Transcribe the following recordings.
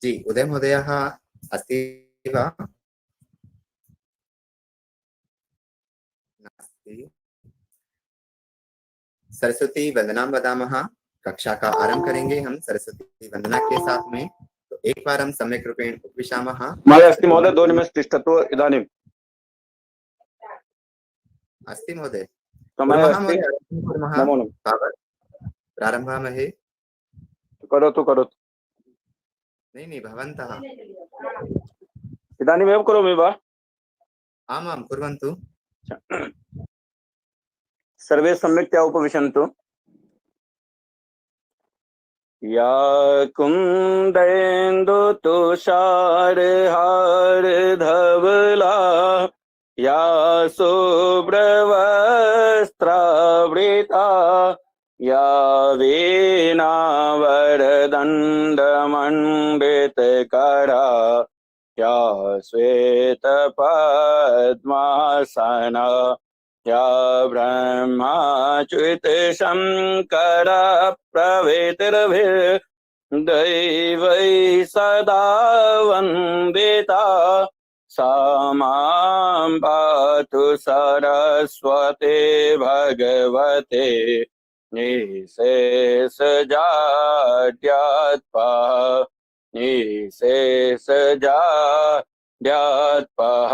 जी उदय महोदयः अस्ति वा? नास्ति। सरस्वती वंदना वदामः। कक्षा का आरंभ करेंगे हम सरस्वती वंदना के साथ में। तो एक बार हम सम्यक रूपेण उपविशामः। महोदय अस्ति महोदय 2 निमेष तिष्ठतु इदानीम् अस्ति महोदय। समय कुर्मः अस्ति। महोदय, कुर्मः। नमो नमः। तावत् प्रारम्भामहे। करोतु करोतु नहीं भवन्तः। इदानीमेव करोमि वा? आमां कुर्वन्तु। सर्वे सम्यक्तया उपविशन्तु। या कुन्देन्दु तुषारहार धवला या शुभ्रवस्त्रावृता या वीणावरदण्डमण्डितकरा या श्वेतपद्मासना या ब्रह्माच्युत शंकर प्रभृतिर्भिर्दैवै सदा वन्दिता सा मां पातु सरस्वती भगवते निःशेषजाड्यात्पः निःशेषजाड्यात्पः।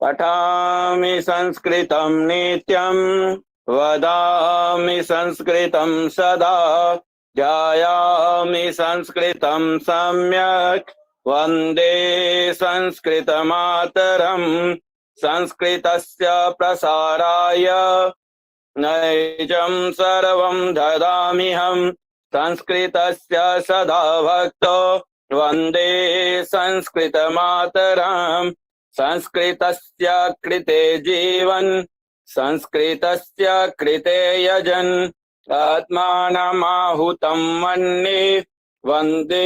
पठामि संस्कृतं नित्यं वदामि संस्कृतं सदा ध्यायामि संस्कृतं सम्यक् वन्दे संस्कृतमातरम् संस्कृतस्य प्रसाराय नैजं सर्वं ददाम्यहं संस्कृतस्य सदा भक्तो वन्दे संस्कृतमातरम् संस्कृतस्य कृते जीवन संस्कृतस्य कृते यजन आत्मानमाहुतं मन्ये वन्दे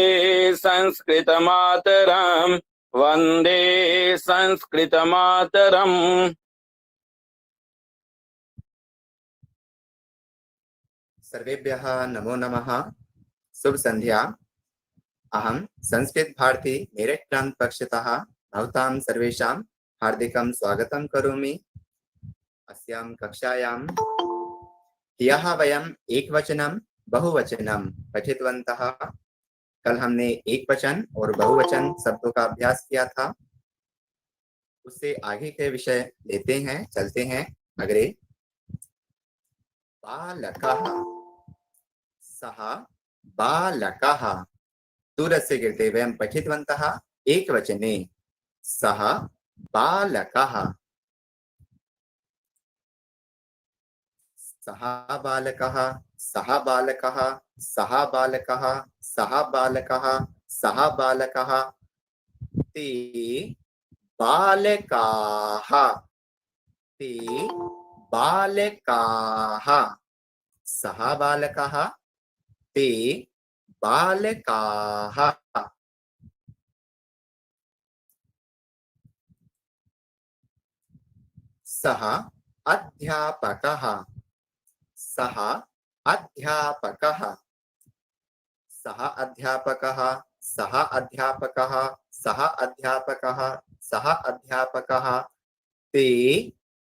संस्कृतमातरम् वन्दे संस्कृतमातरम्। सर्वेभ्यः नमो नमः। शुभ संध्या। अहं संस्कृत भारती मेरठ प्रांत पक्षतः भवतां सर्वेषां हार्दिकं स्वागतं करोमि। अस्यां कक्षायां ह्यः वयम् एकवचनं बहुवचनं पठितवन्तः। कल हमने एक वचन और बहुवचन शब्दों का अभ्यास किया था। उससे आगे के विषय लेते हैं, चलते हैं अग्रे। बालकः, सः बालकः। दूरस्य कृते वयं पठितवन्तः एकवचने सः बालकः। सः बालकः, सः बालकः, सः बालकः, सः बालकः, सः बालकः। ते बालकाः, ते बालकाः। सः बालकः, ते बालकाः। सः अध्यापकः, सः अध्यापकः, सः अध्यापकः, सः अध्यापकः, सः अध्यापकः, सः अध्यापकः। ते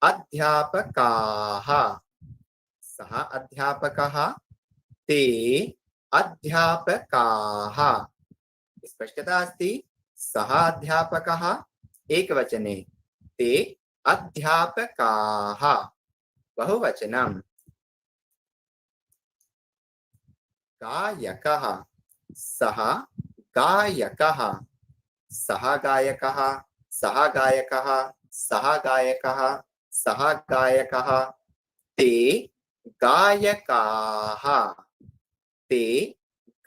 अध्यापकाः, सः अध्यापकः, ते अध्यापकाः। स्पष्टता अस्ति। सः अध्यापकः एकवचने, ते अध्यापकाः बहुवचनम्। गायकः, सः गायकः, सः गायकः, सः गायकः, सः गायकः, सः गायकः। ते गायकाः, ते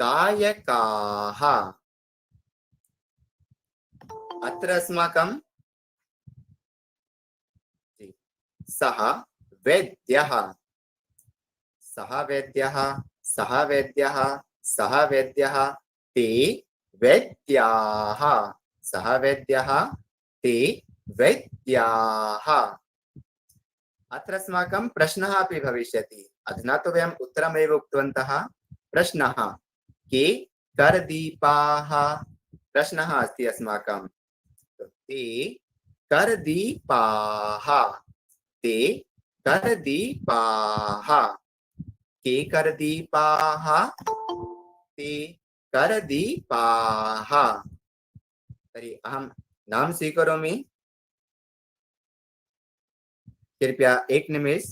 गायकाः। अत्र अस्माकं सः वैद्यः, सः वैद्यः, सः वैद्यः, सः वैद्यः। ते वैद्याः, सः वैद्यः, ते वैद्याः। अत्र अस्माकं प्रश्नः अपि भविष्यति। अधुना तु वयम् उत्तरमेव उक्तवन्तः, प्रश्नः के करदीपाः प्रश्नः अस्ति अस्माकं ते करदीपाः ते करदीपाः के करदीपाः ते करदीपाः तर्हि अहं नाम स्वीकरोमि कृपया एक निमेष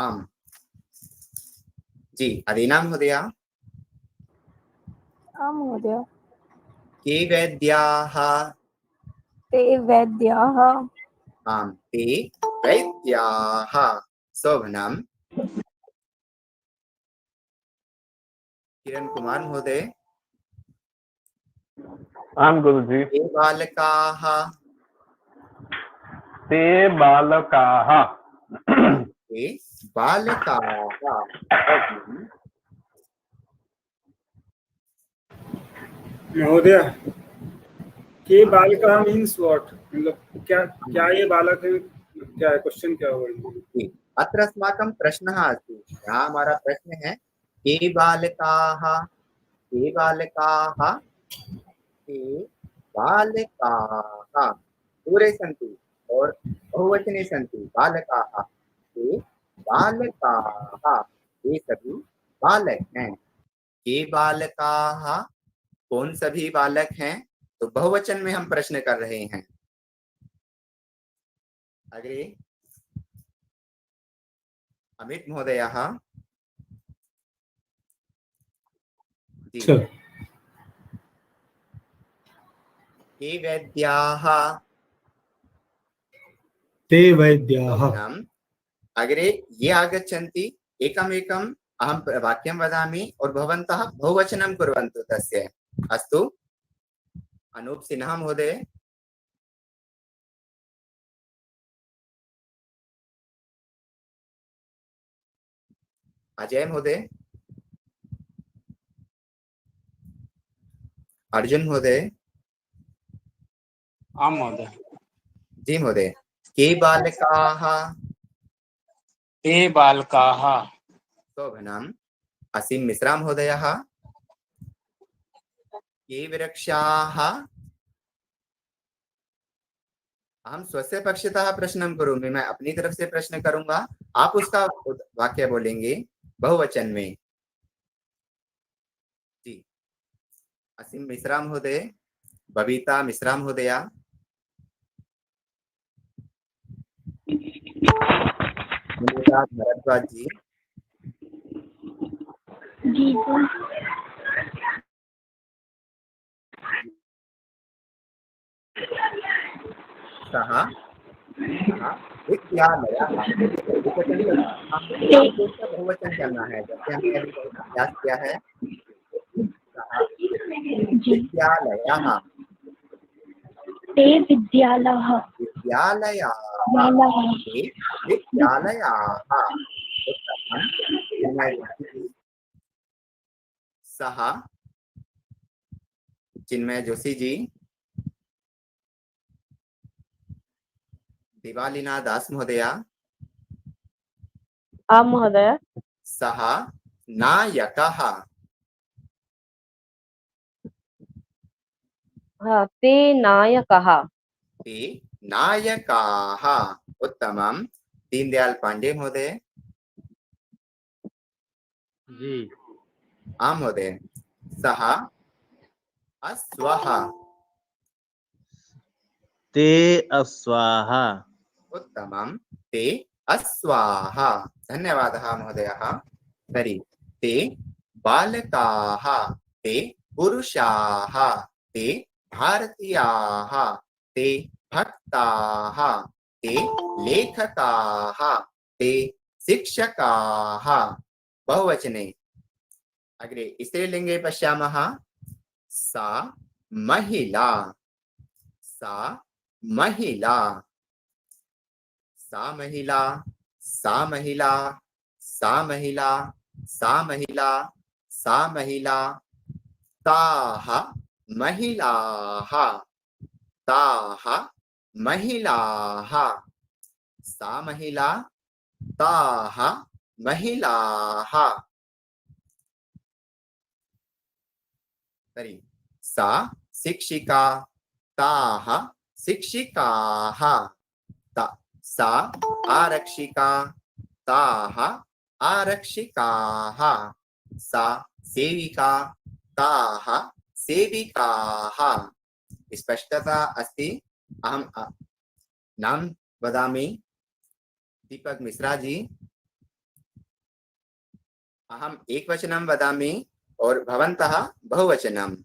आम जी अदीना महोदय आं महोदय। के वैद्याः ते वैद्याः आम ते वैद्याः शोभनम किरण कुमार महोदय आम गुरुजी। ते बालकाः ते बालकाः ते बालकाः शोभनम महोदय के बालिका मीन्स व्हाट मतलब क्या क्या ये बालक है क्या है क्वेश्चन क्या होगा जी, अत्र अस्माकं प्रश्नः अस्ति यहाँ हमारा प्रश्न है के बालकाः ते बालकाः पूरे सन्ति और बहुवचने सन्ति बालकाः ते बालकाः ये सभी बालक हैं ये बालकाः कौन सभी बालक हैं तो बहुवचन में हम प्रश्न कर रहे हैं अग्रे अमित महोदयः जी के वैद्याः ते वैद्याः शोभनम् अग्रे ये आगच्छन्ति एकमेकम् अहं वाक्यं वदामि और भवन्तः बहुवचनं कुर्वन्तु तस्य अस्तु अनूप सिन्हा महोदय अजय महोदय अर्जुन महोदय आं महोदय। जी महोदय के बालकाः ते बालकाः शोभनम् असीम मिश्रा महोदयः के वृक्षाः अहं स्वस्य पक्षतः प्रश्नं करोमि मैं अपनी तरफ से प्रश्न करूंगा आप उसका वाक्य बोलेंगे बहुवचन में जी असीम मिश्रा महोदय बबीता मिश्रा महोदया भरद्वाज जी जी सः विद्यालयः बहुवचन करना है जैसे हमने अभी अभ्यास किया है विद्यालयः ते विद्यालयः विद्यालयाः ते विद्यालयाः सः चिन्मय जोशी जी दिवालिना दास महोदया आं महोदय। सः नायकः ते नायकः ते नायकाः उत्तमं दीनदयाल पांडे महोदय जी। आं महोदय सः अश्वः ते अश्वाः उत्तमं ते अश्वाः धन्यवादः महोदयः तर्हि ते बालकाः ते पुरुषाः ते भारतीयाः ते भक्ताः ते लेखकाः ते शिक्षकाः बहुवचने अग्रे स्त्रीलिङ्गे पश्यामः सा महिला, सा महिला, सा महिला, सा महिला, सा महिला, सा महिला, सा महिला, ताः महिलाः, ताः महिलाः, सा महिला, ताः महिलाः। तर्हि सा शिक्षिका, ताः शिक्षिकाः, सा आरक्षिका, ताः आरक्षिकाः, सा सेविका, ताः सेविकाः। स्पष्टता अस्ति। अहं नाम वदामि दीपक मिश्रा जी। अहम एकवचनं वदामि और भवन्तः बहुवचनं।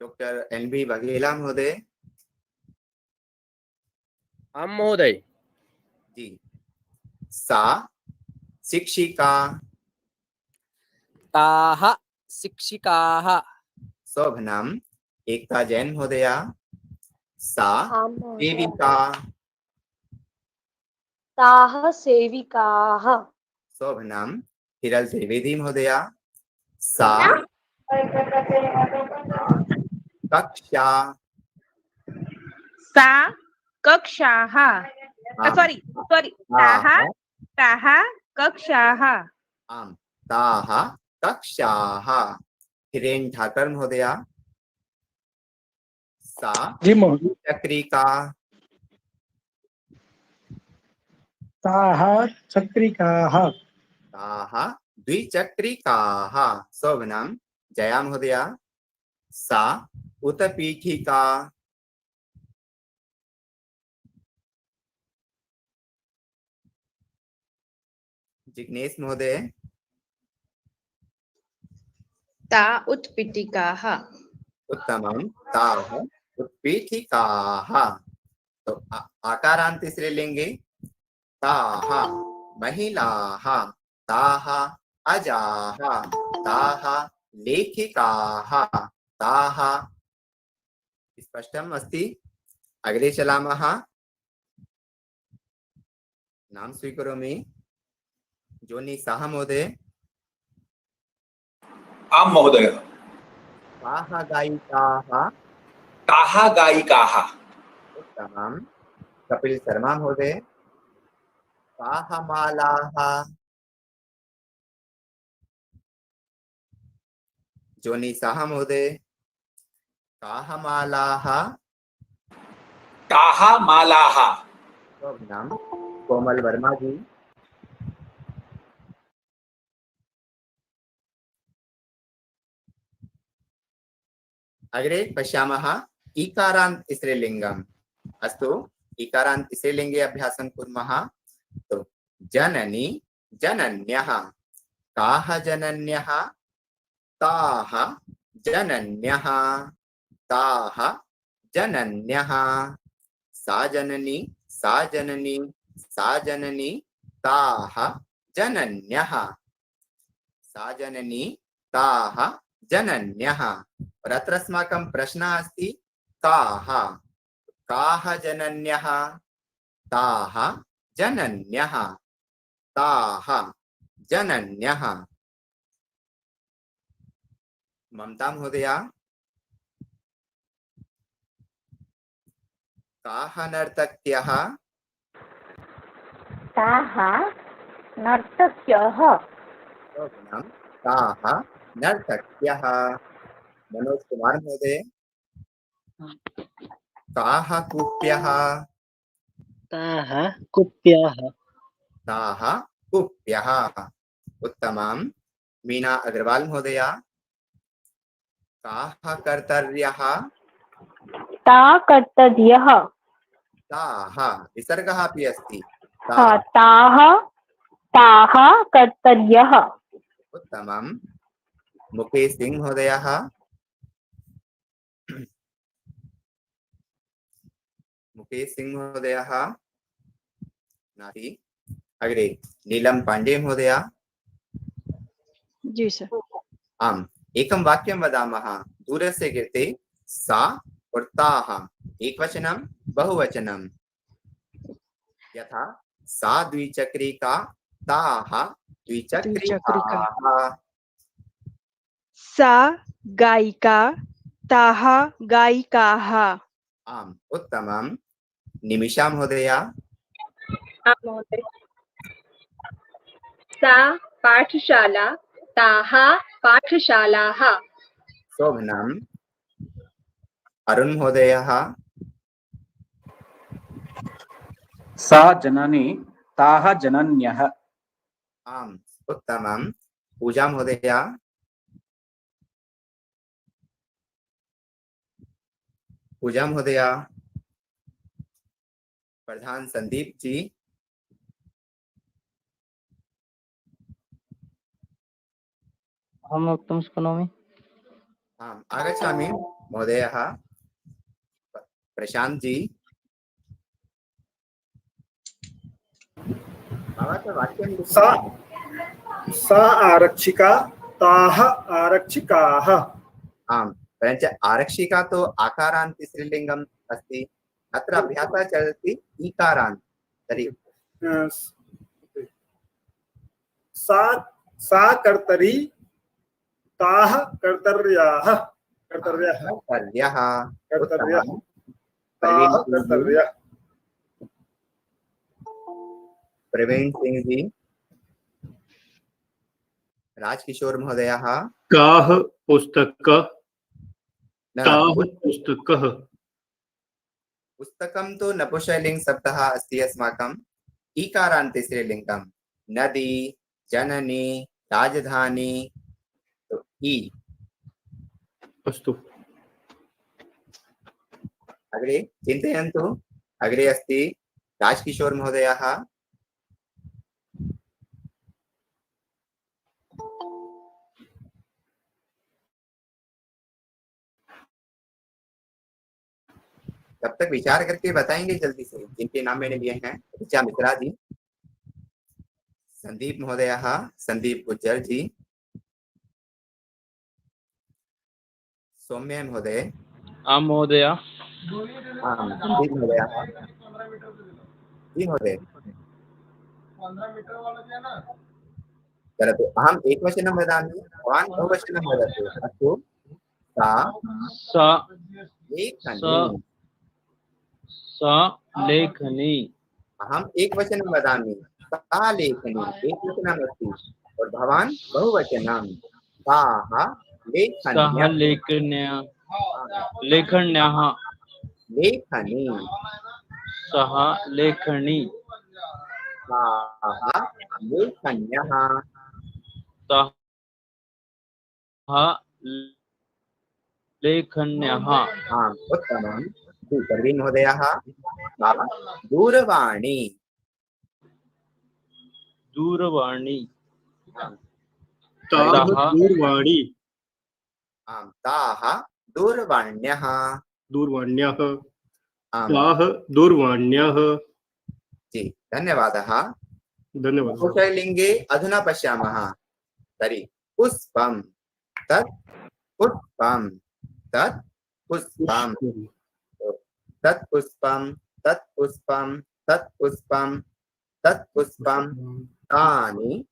Doctor NB. बघेला महोदय। आं महोदय। जी। सा शिक्षिका, ताः शिक्षिकाः। शोभनम्। एकता जैन महोदया। सा आं महोदय। सेविका, ताः सेविकाः। शोभनम्। हिरल त्रिवेदी महोदया। सा कक्षा, सा कक्षाः सॉरी ताः ताः कक्षाः। आम ताः कक्षाः। हिरेन ठाकर महोदया। सा जी महोदय। चक्रिका, ताः चक्रिकाः। ताः द्विचक्रिकाः। शोभनम्। जया महोदया। सा उत्पीठिका, जिग्नेश महोदय। ता उत्पीठिकाः। उत्तमम्। ताः उत्पीठिकाः। तो आकारान्त स्त्रीलिङ्गे ताः महिलाः, ताः अजाः, ताः लेखिकाः, ताः। स्पष्टम् अस्ति। अग्रे चलामः। नाम स्वीकरोमि। जोनी साहा महोदय। आं महोदय। ताः गायिकाः, ताः गायिकाः। उत्तमम्। कपिल शर्मा महोदय। ताः मालाः, जोनी साहा महोदय। ताः मालाः, ताः मालाः। शोभनम्। कोमल वर्मा जी। अग्रे पश्यामः ईकारान्त स्त्रीलिङ्गम्। अस्तु, ईकारान्त स्त्रीलिङ्गे अभ्यासं कुर्मः। तो जननी, जनन्यः। काः जनन्यः? ताः जनन्यः, ताः जनन्यः। सा जननी, सा जननी, सा जननी, ताः जनन्यः, सा जननी, ताः जनन्यः। और अत्र अस्माकं प्रश्नः अस्ति काः, काः जनन्यः? ताः जनन्यः, ताः जनन्यः। ममता महोदया। काः नर्तक्यः? ताः नर्तक्यः। शोभनम्। ताः नर्तक्यः। मनोज कुमार महोदय। काः कूप्यः? ताः कुप्याः। ताः कूप्यः। उत्तमम्। मीना अग्रवाल महोदया। काः कर्तर्यः? ता कर्तव्यः। ताः विसर्गः अपि अस्ति। ताः ताः कर्तव्यः। उत्तमम्। मुकेश सिंह महोदयः। मुकेश सिंह महोदयः नास्ति। अग्रे नीलम पांडे महोदया। जी सर। आम् एकं वाक्यं वदामः। दूरस्य कृते सा और ताः एकवचनं बहुवचनं। यथा सा द्विचक्रिका, ताः द्विचक्रिका। द्विचक्रिकाः। सा गायिका, ताः गायिकाः। आम् उत्तमं। निमिषा महोदया। महोदय। सा पाठशाला, ताः पाठशालाः। शोभनम्। अरुण महोदयः। सा जननी ताः जनन्यः। आम् उत्तमं। पूजा महोदया। पूजा महोदया। प्रधान संदीप जी। अहं वक्तुं शक्नोमि। आम् आगच्छामि महोदयः। प्रशांत जी। भवतः वाक्यं सा सा आरक्षिका, ताः आरक्षिकाः। आम् परञ्च आरक्षिका तु आकारान्त स्त्रीलिङ्गम् अस्ति। अत्र अभ्यासः चलति ईकारान्त। तर्हि सा सा कर्तरी, ताः कर्तर्याः। कर्तर्यः। कर्तव्यः। कर्तव्यः। उत्तमं। ताः कर्तव्यः। प्रवीण सिंह जी। राजकिशोर महोदयः। काः पुस्तकः न, ताः पुस्तकः पुस्तकं तु नपुंसकलिङ्ग शब्दः अस्ति अस्माकम्। ईकारान्ते स्त्रीलिङ्गं। नदी, जननी, राजधानी तो ई। अस्तु। अग्रे चिन्तयन्तु। अग्रे अस्ति राजकिशोर महोदयः। तब तक विचार करके बताएंगे जल्दी से जिनके नाम मैंने लिए हैं। ऋचा मिश्रा जी, संदीप महोदयः, संदीप गुज्जर जी, सौम्य महोदय। आं महोदय। आम् संदीप महोदयः। जी महोदय। परन्तु अहम् एकवचनं वदामि, भवान् बहुवचनं वदतु। अस्तु। सा सा लेखनी। सा लेखनी। अहम् एकवचनं वदामि। सा लेखनी एकवचनम् अस्ति और भवान् बहुवचनं। ताः सः लेखन्यः। लेखन्यः। लेखन्यः। लेखनी। सः लेखनी। ताः लेखन्यः। सः लेखन्यः। आम् उत्तमं। प्रवीण महोदयः। सा दूरवाणी। दूरवाणी। ताः ताः दूरवाणी आम् ताः दूरवाण्यः। दूरवाण्यः आम् ताः दूरवाण्यः। जी धन्यवादः। धन्यवादः। नपुंसकलिङ्गे अधुना पश्यामः। तर्हि पुष्पं, तत् पुष्पं, तत् पुष्पं, तत् पुष्पं, तत् पुष्पं, तत् पुष्पं, तत् पुष्पं, तानि।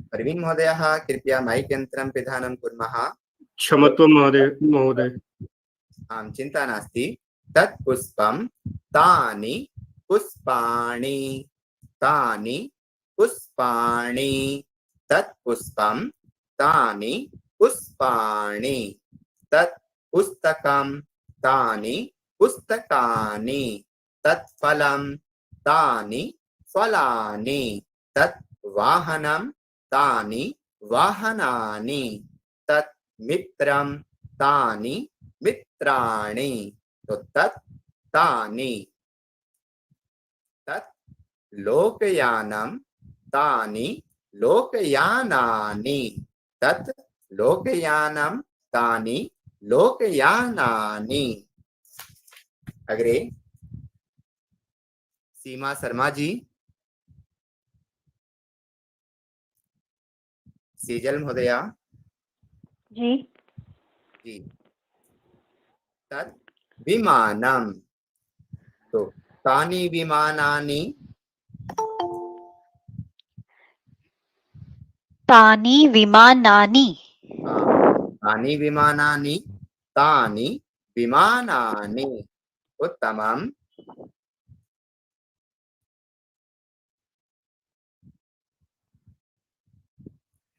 प्रवीण महोदयः कृपया माइक यन्त्रं पिधानं कुर्मः। क्षमत्वं महोदय। आं चिन्ता नास्ति। तत् पुष्पं, तानि पुष्पाणि, तानि पुष्पाणि, तत् पुष्पं, तानि पुष्पाणि, तत् पुस्तकं, तानि पुस्तकानि, तत् फलं, तानि फलानि, तत् वाहनं, तानि वाहनानि, तत् मित्रं, तानि मित्राणि। तो तत् तानि। तत् लोकयानं, तानि लोकयानानि, तत् लोकयानं, तानि लोकयानानि। अग्रे सीमा शर्मा जी। सीजल महोदया। जी। जी। तत् विमानम। तो तानि विमानानि। तानि विमानानि। तानि विमानानि, तानि विमानानि। उत्तमम्।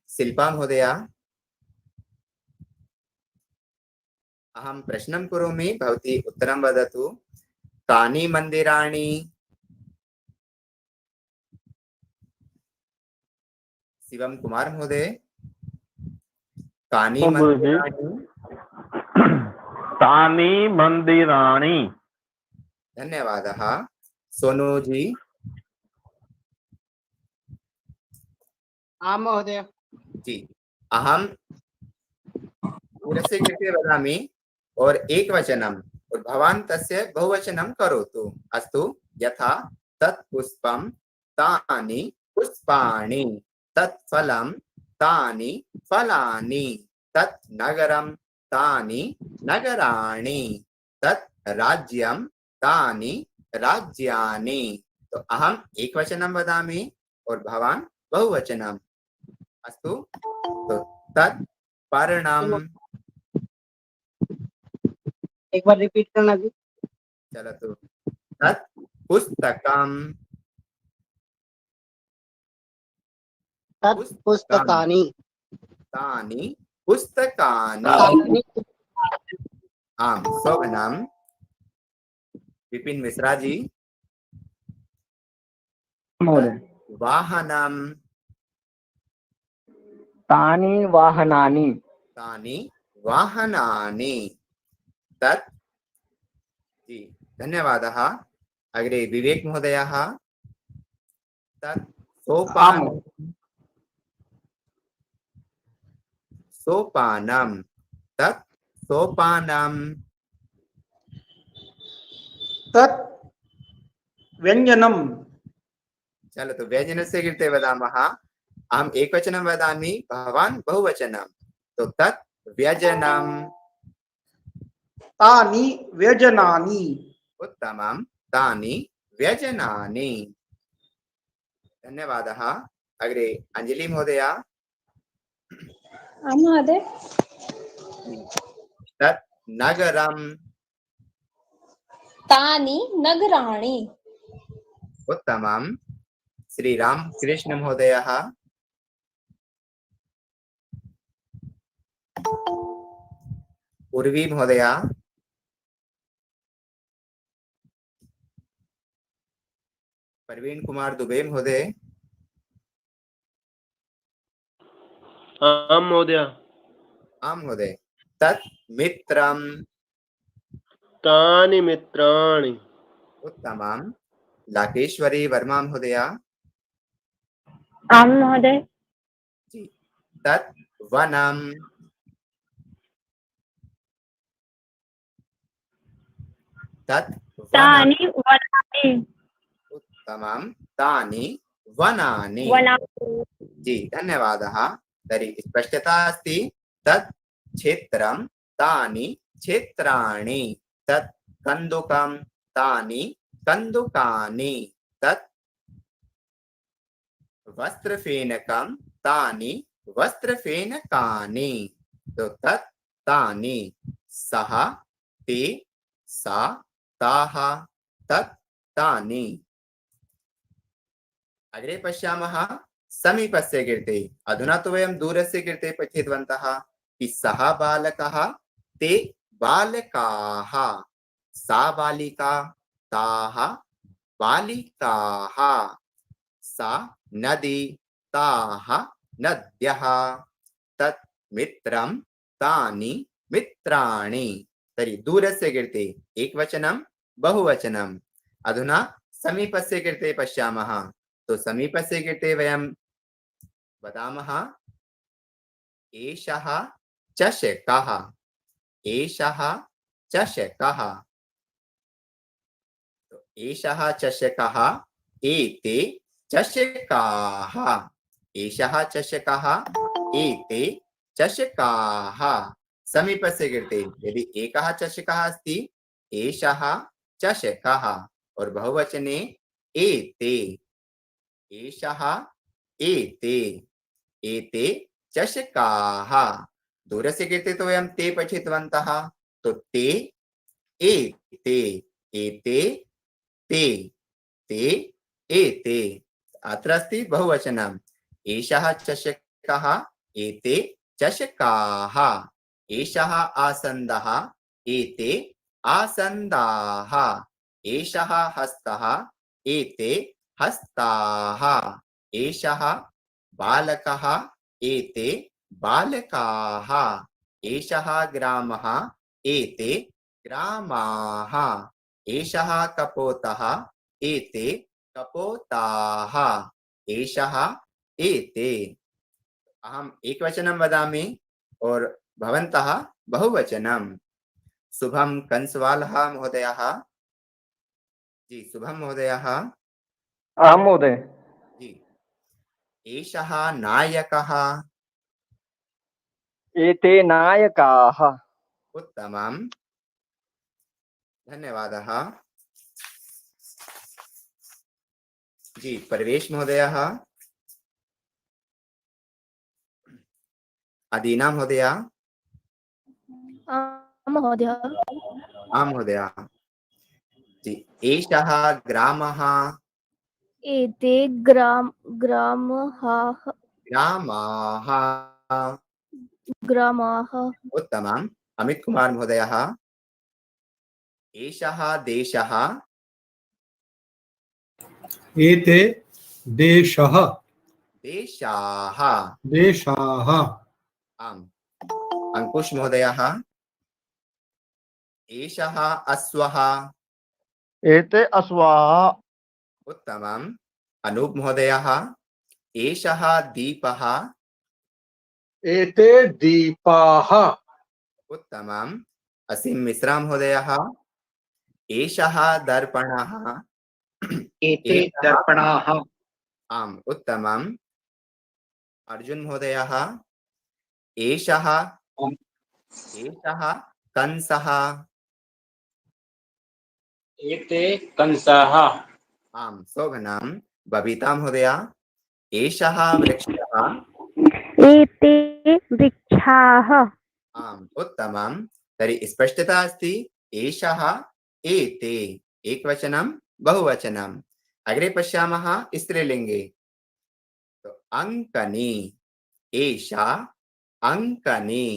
शिल्पा महोदया, अहं प्रश्नं करोमि, भवती उत्तरं वदतु। कानि मन्दिराणि? शिवम कुमार महोदय, कानि ओ गुरुजी। मन्दिराणि? तानि मन्दिराणि। धन्यवादः। सोनू जी। आं महोदय। जी, अहं पूरस्य कृते वदामि और एकवचनम् और भवान् तस्य बहुवचनं करोतु। अस्तु। यथा तत् पुष्पं, तानि पुष्पाणि, तत् फलं, तानि फलानि, तत् नगरं, तानि नगराणि, तत् राज्यं, तानि राज्यानि। तो अहम् एकवचनं वदामि और भवान् बहुवचनम्। अस्तु। तो तत् पर्णम्। एक बार रिपीट करना जी। चलतु। तत् पुस्तकम्। तत् पुस्तकानि। तानि पुस्तकानि। तानि आम्। शोभनम्। विपिन मिश्रा जी। महोदय। वाहनम्। तानि वाहनानि। तानि वाहनानि। तत्। जी, धन्यवादः। अग्रे विवेक महोदयः। तत् सोपानम्। सोपानम्। तत् सोपानम्। तत् व्यञ्जनम्। चलतु, व्यञ्जनस्य कृते वदामः। अहम् एकवचनं वदामि, भवान् बहुवचनं। तो तत् व्यजनम्। तानि व्यजनानि। उत्तमं। तानि व्यजनानि। धन्यवादः। अग्रे अंजलि महोदया। महोदय। तत् नगरम्। तानि नगराणि। उत्तमं। श्रीराम कृष्ण महोदयः। उर्वी महोदया। प्रवीण कुमार दुबे महोदय। आं महोदय। आं महोदय। तत् मित्रम्। तानि मित्राणि। उत्तमं। लाकेश्वरी वर्मा महोदया। आं महोदय। जी। तत् वनम्। तत् वनम्। तानि वनानि। उत्तमं। तानि वनानि। वनानि। जी, धन्यवादः। तर्हि स्पष्टता अस्ति। तत् क्षेत्रं, तानि क्षेत्राणि, तत् कन्दुकं, तानि कन्दुकानि, तत् वस्त्रफेनकं, तानि वस्त्रफेनकानि। तो तत्, तानि, सः, ते, सा, ताः, तत्, तानि। अग्रे पश्यामः समीपस्य कृते। अधुना तु वयं दूरस्य कृते पठितवन्तः कि सः बालकः, ते बालकाः, सा बालिका, ताः बालिकाः, सा नदी, ताः नद्यः, तत् मित्रं, तानि मित्राणि। तर्हि दूरस्य कृते एकवचनं, बहुवचनम्। अधुना समीपस्य कृते पश्यामः। तो समीपस्य कृते वयं वदामः एषः चषकः, एषः चषकः। तो एषः चषकः, एते चषकाः, एषः चषकः, एते चषकाः समीपस्य कृते यदि एकः चषकः अस्ति एषः चषकः और बहुवचने एते एषः एते एते चषकाः दूरस्य कृते तो वयं ते पठितवन्तः तो ते एते एते ते ते एते अत्र अस्ति बहुवचनम् एषः चषकः एते चषकाः एषः आसन्दः एते आसन्दाः एषः हस्तः एते हस्ताः एषः बालकः एते बालकाः एषः ग्रामः एते ग्रामाः एषः कपोतः एते कपोताः एषः एते अहम् एकवचनं वदामि और भवन्तः बहुवचनं शुभम कंसवालः महोदयः जी शुभम महोदयः आम् महोदय। जी एषः नायकः एते नायकाः। उत्तमं धन्यवादः जी परवेश महोदयः अदीना महोदया महोदय आं महोदया जी एषः ग्रामः एते ग्रामाः ग्रामाः उत्तमम् अमित कुमार महोदयः एषः देशः एते देशः देशाः देशाः आम् अंकुश महोदयः एषः अश्वः एते अश्वाः। उत्तमम् अनूप महोदयः एषः दीपः एते दीपाः। उत्तमम् असीम मिश्रा महोदयः एषः दर्पणः एते दर्पणाः। आम् उत्तमम् अर्जुन महोदयः एषः कंसः एते कंसाः। आम् शोभनम् बबीता महोदया एषः वृक्षः एते वृक्षाः आम् उत्तमम् तर्हि स्पष्टता अस्ति एषः एते एकवचनं बहुवचनम् अग्रे पश्यामः स्त्रीलिङ्गे तो अङ्कनी एषा अङ्कनी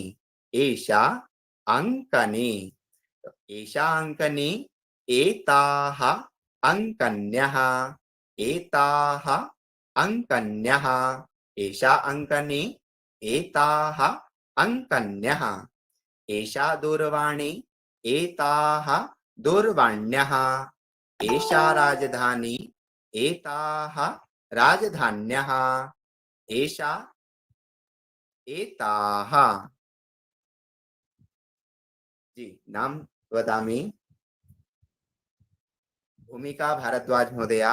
एषा अङ्कनी तो एषा अङ्कनी एताः अङ्कन्यः एताः अङ्कन्यः एषा अङ्कनी एताः अङ्कन्यः एषा दूरवाणी एताः दूरवाण्यः एषा राजधानी एताः राजधान्यः एषा एताः जी नाम वदामि भूमिका भारद्वाज महोदया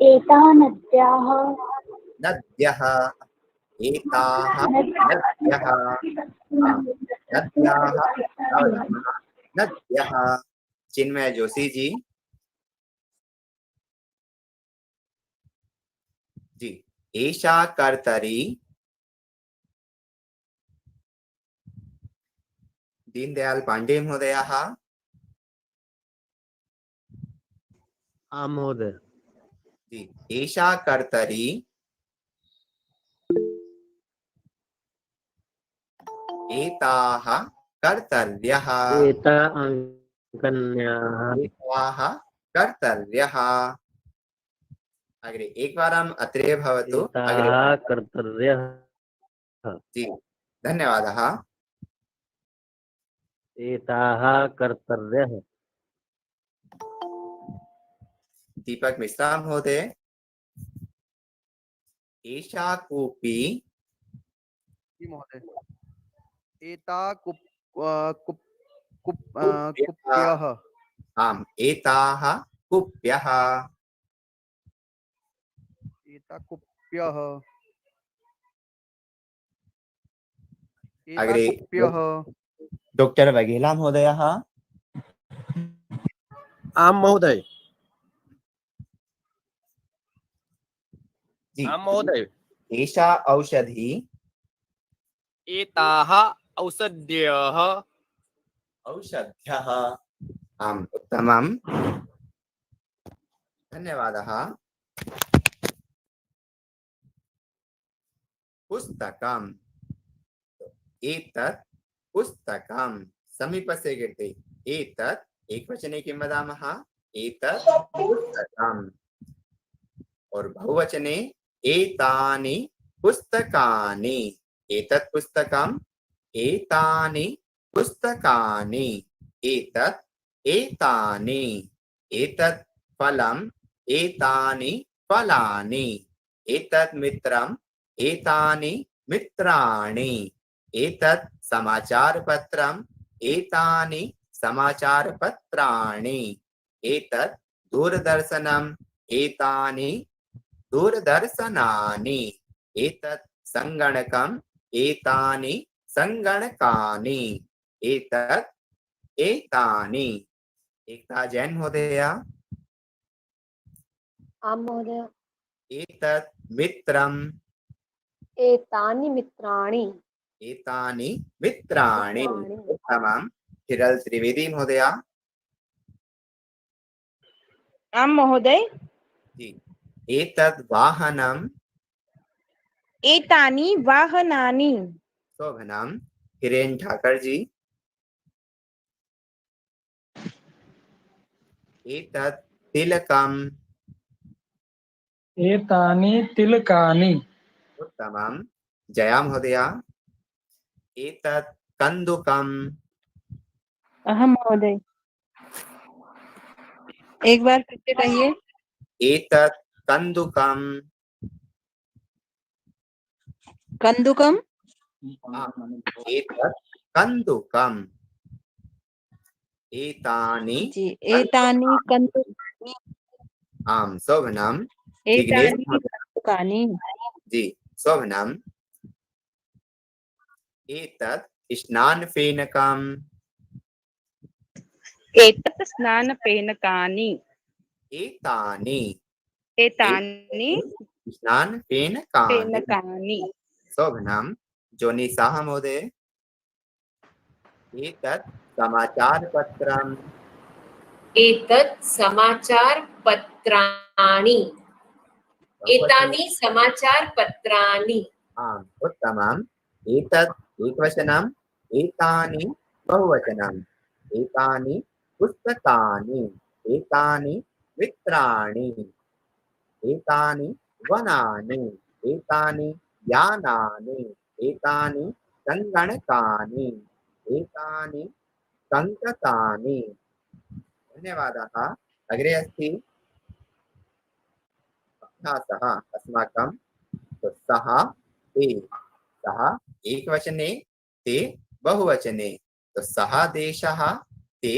एताः नद्याः नद्यः एताः नद्यः नद्याः नद्यः चिन्मय जोशी जी एषा कर्तरी दीनदयाल पांडे महोदयः आम् महोदय। जी एषा कर्तरी एताः कर्तव्यः एता अङ्कन्याः। एताः कर्तव्यः अग्रे एकवारम् अत्रैव भवतु अग्रे एताः कर्तव्यः। जी धन्यवादः एताः कर्तव्यः। दीपक मिश्रा महोदय एषा कूपी एता कुप्यः आम् एताः कुप्यः एता कुप्यः एता अग्रे कुप्यः डॉक्टर वघेला महोदयः। आम महोदय। जी आम महोदय। एषा औषधि एताः औषध्यः औषध्यः। आम् उत्तमं धन्यवादः। पुस्तकम् एतत् पुस्तकं समीपस्य कृते एतत् एकवचने किं वदामः एतत् पुस्तकम् और बहुवचने एतानि पुस्तकानि एतत् पुस्तकम् एतानि पुस्तकानि एतत् एतानि एतत् फलम् एतानि फलानि एतत् मित्रम् एतानि मित्राणि एतत् समाचारपत्रम् एतानि समाचारपत्राणि एतत् दूरदर्शनम् एतानि दूरदर्शनानि एतत् सङ्गणकम् एतानि सङ्गणकानि एतत् एतानि। एकता जैन महोदय। आम् महोदय। एतत् मित्रम् एतानि मित्राणि एतानि मित्राणि। उत्तमं। हिरल त्रिवेदी महोदय। आम महोदय। जी एतत् वाहनम् एतानि वाहनानि। शोभनम्। हिरेन ठाकर जी। एतत् तिलकम् एतानि तिलकानि। उत्तमं। जया महोदया। एतत् कन्दुकम् अहम महोदय। एक बार फिर से कहिए। एतत् कन्दुकम् कंदुकम। एतत् कन्दुकम् एतानि जी एतानि कंदु आम् शोभनम्। जिग्नेश एतानि महोदय। कंदुकानि। जी शोभनम्। एतत् स्नानफेनकम् एतत् स्नानफेनकानि। एतानि एतानि स्नानफेनकानि फेनकानि। शोभनम्। जोनी साह महोदय। एतत् समाचारपत्रम् एतत् समाचारपत्राणि एतानि समाचारपत्राणि। आम् उत्तमम्। एतत् एकवचनम् एतानि बहुवचनम् एतानि पुस्तकानि एतानि मित्राणि एतानि वनानि एतानि यानानि एतानि सङ्गणकानि एतानि सङ्गतानि। धन्यवादः। अग्रे अस्ति अभ्यासः अस्माकं। तो सः ते सः एकवचने ते बहुवचने तो सः देशः ते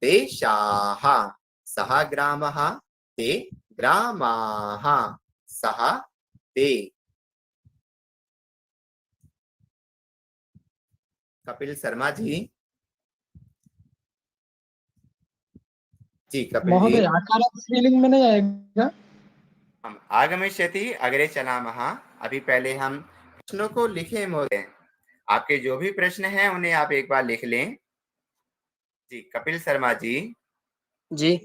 देशाः सः ग्रामः ते ग्रामाः सः ते। कपिल शर्मा जी। जी कपिल जी। महोदय आकारस्य स्त्रीलिंग में नहीं आएगा। हम आगमिष्यति अग्रे चलामः। अभी पहले हम प्रश्नों को लिखें महोदय। आपके जो भी प्रश्न हैं उन्हें आप एक बार लिख लें। जी कपिल शर्मा जी। जी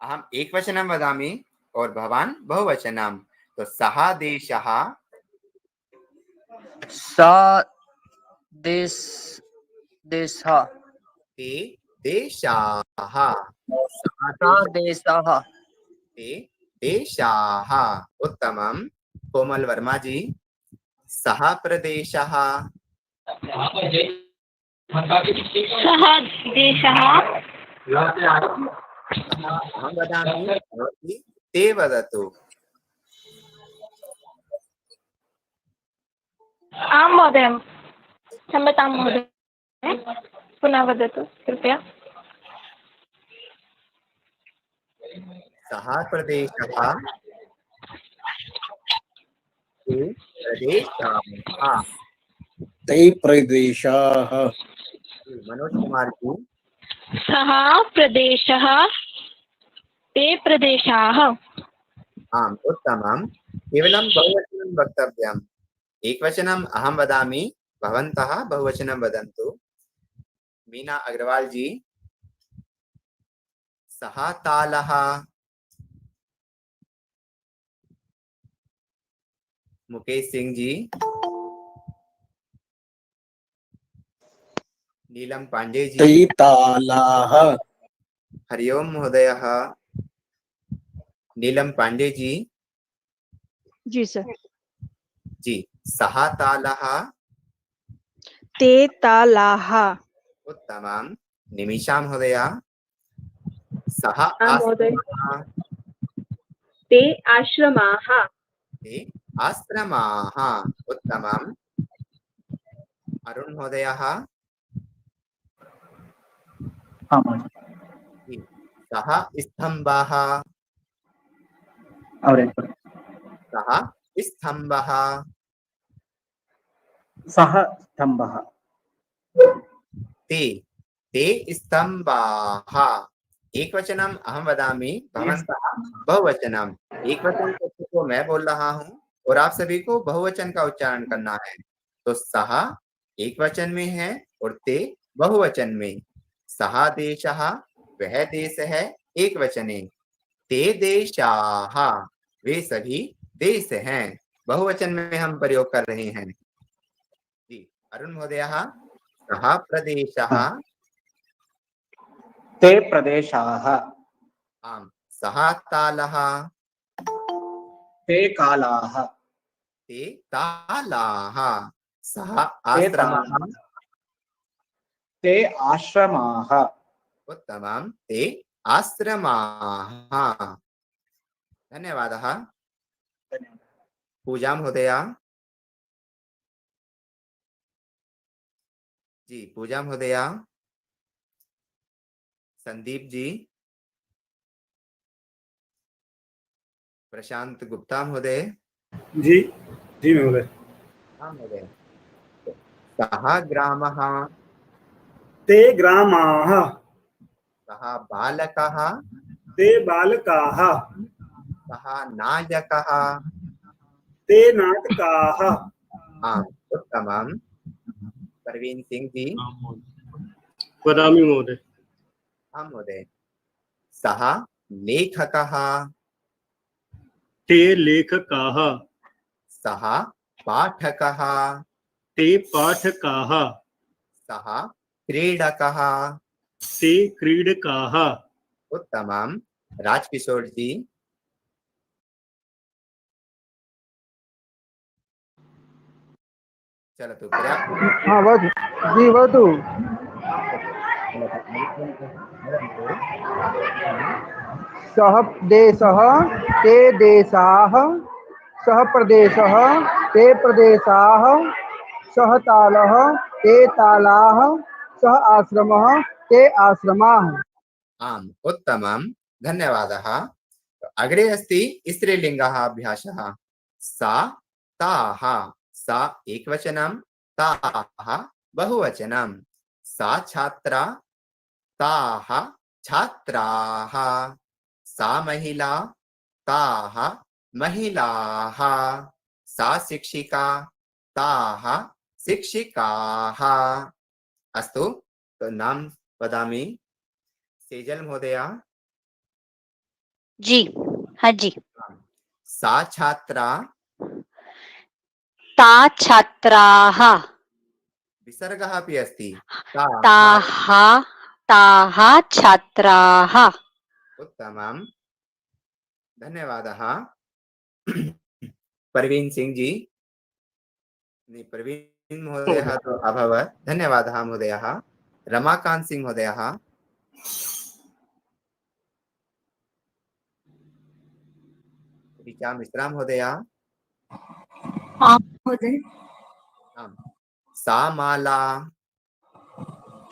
अहम एकवचनं वदामि और भवान् बहुवचनं। तो सः देशः सा देशः ते देशाः सा देशः ते देशाः। उत्तमं। कोमल वर्मा जी। सः प्रदेशः सः देशः अहं वदामि भवती ते वदतु। आम् महोदय। क्षम्यतां महोदय, पुनः वदतु कृपया। सः प्रदेशः ते प्रदेशाः। ते प्रदेशाः। मनोज कुमार जी। सः प्रदेशः ते प्रदेशाः। आम् उत्तमं। केवलं बहुवचनं वक्तव्यम्। एकवचनम् अहं वदामि, भवन्तः बहुवचनं वदन्तु। मीना अग्रवाल जी। सः तालः। मुकेश सिंह जी। नीलम पांडे जी। ते तालाः। हरिओम महोदयः। नीलम पांडे जी। जी सर। जी। सः तालः। ते तालाः। उत्तमं। निमिषा महोदया। सः महोदय। आश्रमः। ते आश्रमाः। ते आश्रमाः। उत्तमम्। अरुण महोदयः। जी। सः स्तम्भः। सः स्तम्भः। सः स्तम्भः। ते ते स्तम्भाः। एकवचनम् अहं वदामि, भवन्तः बहुवचनम्। एकवचन शब्द को मैं बोल रहा हूँ और आप सभी को बहुवचन का उच्चारण करना है। तो सः एकवचन में है और ते बहुवचन में। सः देशः वह देश है एकवचने। ते देशाः वे सभी देश हैं, बहुवचन में हम प्रयोग कर रहे हैं। जी। अरुण महोदयः। सः प्रदेशः। ते प्रदेशाः। आम्। सः तालः। ते कालाः। ते तालाः। सः ते आश्रमः। ते आश्रमाः। उत्तमं। ते आश्रमाः। धन्यवादः। पूजा महोदया। जी पूजा महोदया। संदीप जी। प्रशांत गुप्ता महोदय। जी जी महोदय। हाँ महोदय। सः ग्रामः। ते ग्रामाः। सः बालकः। ते बालकाः। सः नायकः। ते नाटकाः। आम् उत्तमं। प्रवीण सिंह जी। वदामि महोदय। हाँ महोदय। सः लेखकः। ते लेखकाः। सः पाठकः। ते पाठकाः। सः क्रीडकः। ते क्रीडकाः। उत्तमं। राजकिशोर जी। चलतु पर्याप्तं। हाँ वदतु। जी वदतु। सः देशः ते देशाः। सः प्रदेशः ते प्रदेशाः। सः तालः ते तालाः। सः आश्रमः ते आश्रमाः। आम् उत्तमं। धन्यवादः। अग्रे अस्ति स्त्रीलिङ्गः अभ्यासः। सा ताः। सा एकवचनं, ताः बहुवचनं। सा छात्रा, ताः छात्राः। सा महिला, ताः महिलाः। सा शिक्षिका, ताः शिक्षिकाः। अस्तु, तो नाम वदामि। सेजल महोदया। जी हाँ जी। सा छात्रा। ता छात्राः। विसर्गः अपि अस्ति। ताः ताः छात्राः। उत्तमं। धन्यवादः। प्रवीण सिंह जी। नहीं, प्रवीण महोदयः तो अभवत्। धन्यवादः महोदयः। रमाकांत सिंह महोदयः। ऋचा मिश्रा महोदया। हाँ महोदय। आम्। सा माला।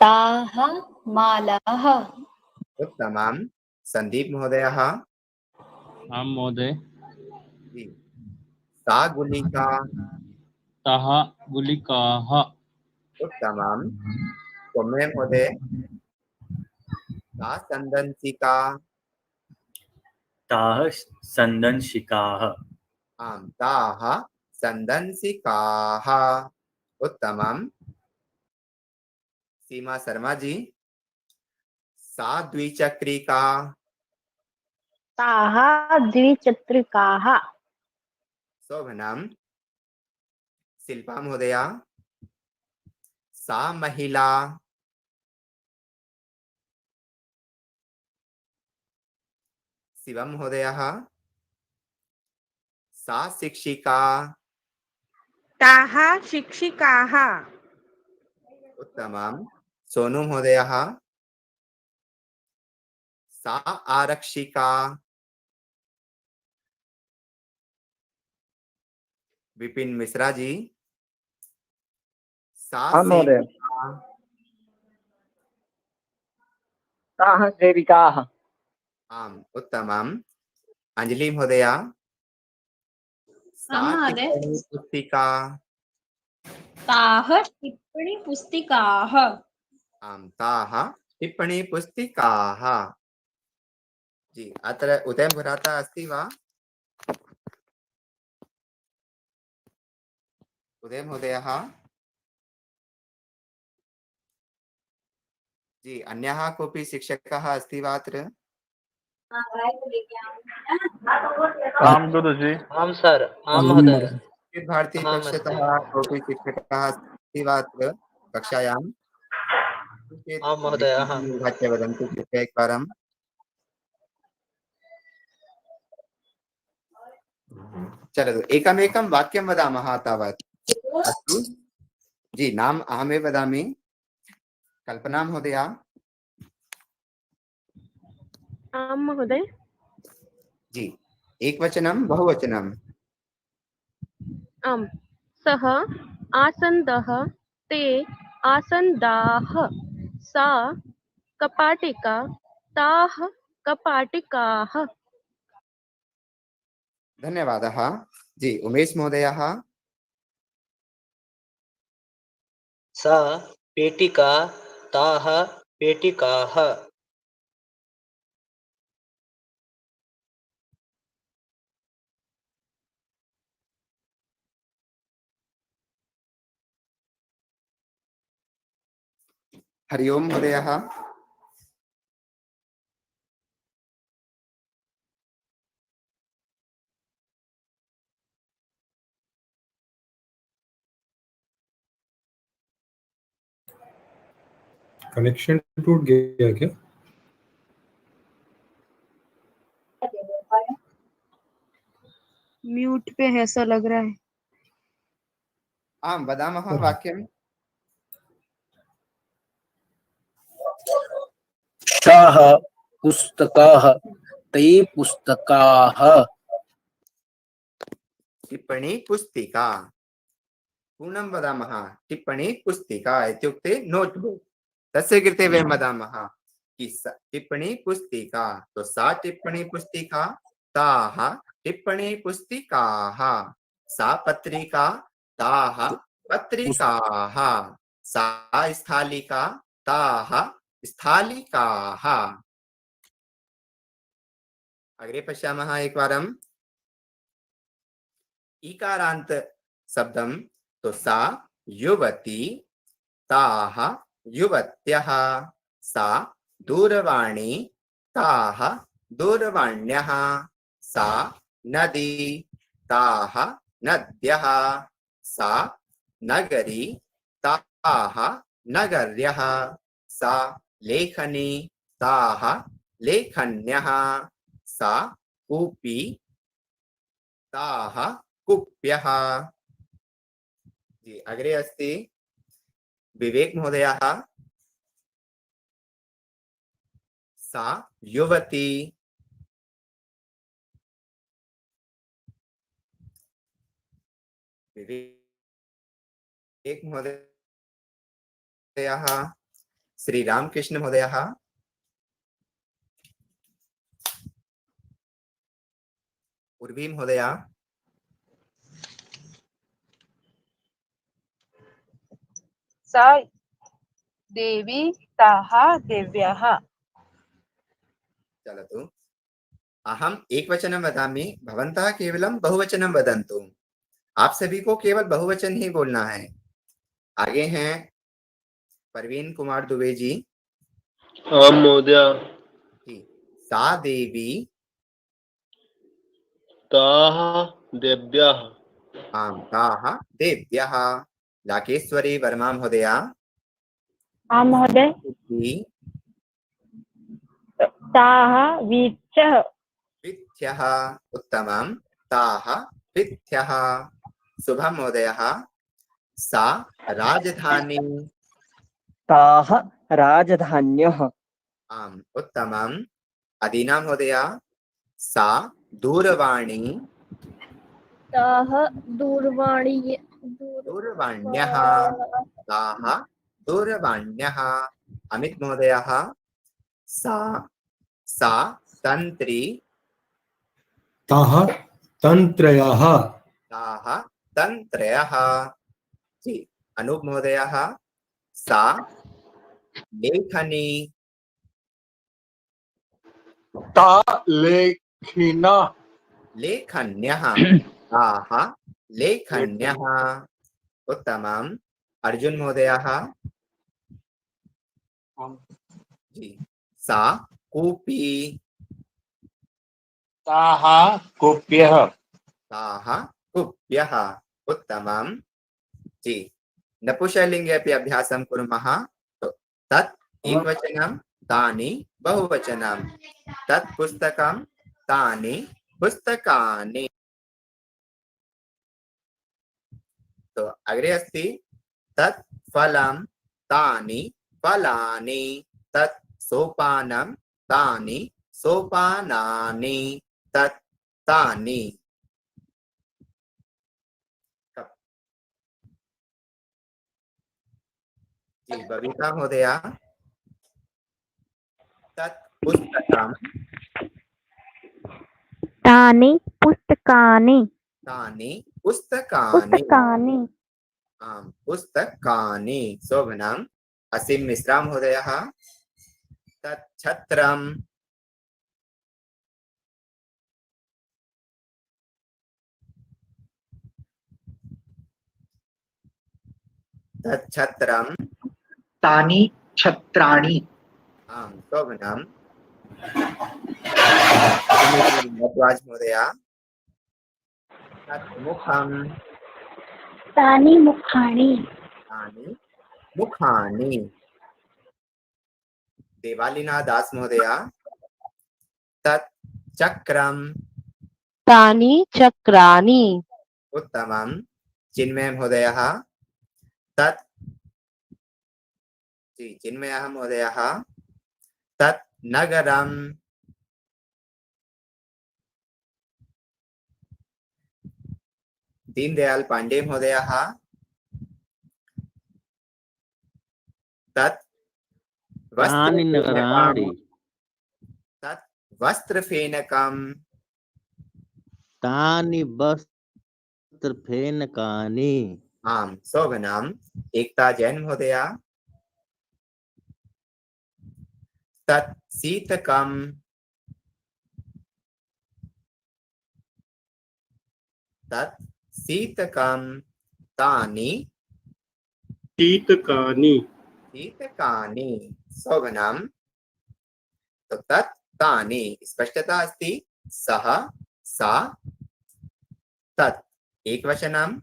ताः मालाः। उत्तमं। संदीप महोदयः। आं महोदय। जी। सा गुलिका। ताः गुलिकाः। उत्तमं। सौम्य महोदय। सा संदंशिका। ताः संदंशिकाः। आम, ताः संदंशिकाः। उत्तमं। सीमा शर्मा जी। सा द्विचक्रिका। ताः द्विचक्रिकाः। शोभनम। शिल्पा महोदया। सा महिला। शिवम महोदयः। सा शिक्षिका। ताः शिक्षिकाः। उत्तमं। सोनू महोदयः। सा आरक्षिका। विपिन मिश्रा जी। सा हाँ महोदय। सेविका। ताः सेविकाः। आम, उत्तमं। अंजलि महोदया। सा टिप्पणी पुस्तिका। ताः टिप्पणी पुस्तिकाः। आम, ताः टिप्पणी पुस्तिकाः। जी, अत्र उदयभ्राता अस्ति वा? उदय महोदयः। जी, अन्यः कोऽपि शिक्षकः अस्ति वा अत्र? आं गुरुजी। आम सर आम महोदय। भारती पक्षतः कोऽपि शिक्षकः अस्ति वा अत्र कक्षायां? आं महोदय। निर्वाच्य वदन्तु कृपया एकवारम्। चलतु, एकमेकं वाक्यं वदामः तावत्। अस्तु। जी, नाम अहमेव वदामि। कल्पना महोदया। आं महोदय। जी, एकवचनं बहुवचनं? आम्। सः आसन्दः। ते आसन्दाः। सा कपाटिका। ताः कपाटिकाः। धन्यवादः। जी, उमेश महोदयः। सा पेटिका। ताः पेटिकाः। हरि ओम महोदयः। कनेक्शन टूट गया क्या? म्यूट पे है ऐसा लग रहा है। आम, वदामः वाक्यं। ताः पुस्तकाः। ते पुस्तकाः। टिप्पणी पुस्तिका। पूर्णं वदामः। टिप्पणी पुस्तिका इत्युक्ते नोटबुक। तस्य कृते वयं वदामः कि टिप्पणी पुस्तिका। तो सा टिप्पणी पुस्तिका। ताः टिप्पणी पुस्तिकाः। सा पत्रिका। ताः पत्रिकाः। सा स्थालिका। ताः स्थालिकाः। अग्रे पश्यामः एकवारम्। ईकारान्त शब्दं। तो सा युवती। ताः युवत्यः। सा दूरवाणी। ताः दूरवाण्यः। सा नदी। ताः नद्यः। सा नगरी। ताः नगर्यः। सा लेखनी। ताः लेखन्यः। सा कूपी। ताः कुप्यः। जी, अग्रे अस्ति विवेक महोदयः। सा युवती। विवेक महोदय। महोदयः, श्रीरामकृष्ण महोदयः, उर्वी महोदया, सा देवी ताः देव्यः। चलतु अहम एकवचनं वदामि, भवन्तः केवलं बहुवचनं वदन्तु। आप सभी को केवल बहुवचन ही बोलना है। आगे हैं परवीन कुमार दुबे जी। आम महोदय। जी, सा देवी ताः देव्यः। आम ताः देव्यः। लाकेश्वरी वर्मा महोदया। आं महोदय। जी, ताः वीथ्यः। विथ्यः। उत्तमं। ताः विथ्यः। शुभम महोदयः। सा राजधानी। ताः राजधान्यः। आम उत्तमम्। अदीना महोदया। सा दूरवाणी। ताः दूरवाणी दूरवाण्यः। ताः दूरवाण्यः। अमित महोदयः। सा तन्त्री। ताः तन्त्रयः। ताः तन्त्रयः। जी, अनूप महोदयः। सा लेखनी। ता लेखिना। लेखन्यः। ताः लेखन्यः। उत्तमम्। अर्जुन महोदयः। जी, सा कूपी। ताः कूप्यः। ताः कुप्यः। उत्तमम्। जी, नपुंसकलिङ्गे अपि अभ्यासं कुर्मः। तो तत् एकवचनं, तानि बहुवचनं। तत् पुस्तकं, तानि पुस्तकानि। तो अग्रे अस्ति तत् फलं, तानि फलानि। तत् सोपानं, तानि सोपानानि। तत् तानि। जी, बबीता महोदया। तत् पुस्तकं, तानि पुस्तकानि। तानि पुस्तकानि। पुस्तकानि। आम्, पुस्तकानि। शोभनम्। असीम मिश्रा महोदयः। तत् छत्रम्। तत् छत्रम्। तानि छत्राणि। आम्, शोभनम्। भरद्वाज महोदया। तत् मुखम्। तानि मुखानि। तानि मुखानि। देवालिना दास महोदया। तत् चक्रम्। तानि चक्राणि। उत्तमम्। चिन्मय महोदयः। तत् जी, चिन्मयः महोदयः। तत् नगरम्। दीनदयाल पांडे महोदयः। तत् तानि नगराणि। तत् वस्त्रफेनकम्। तानि वस्त्रफेनकानि। आम्, शोभनम्। एकता जैन महोदया। तत् शीतकम्। तत् शीतकम्। तानि शीतकानि। शीतकानि। शोभनम्। तो तत् तानि स्पष्टता अस्ति। सः, सा, तत् एकवचनं,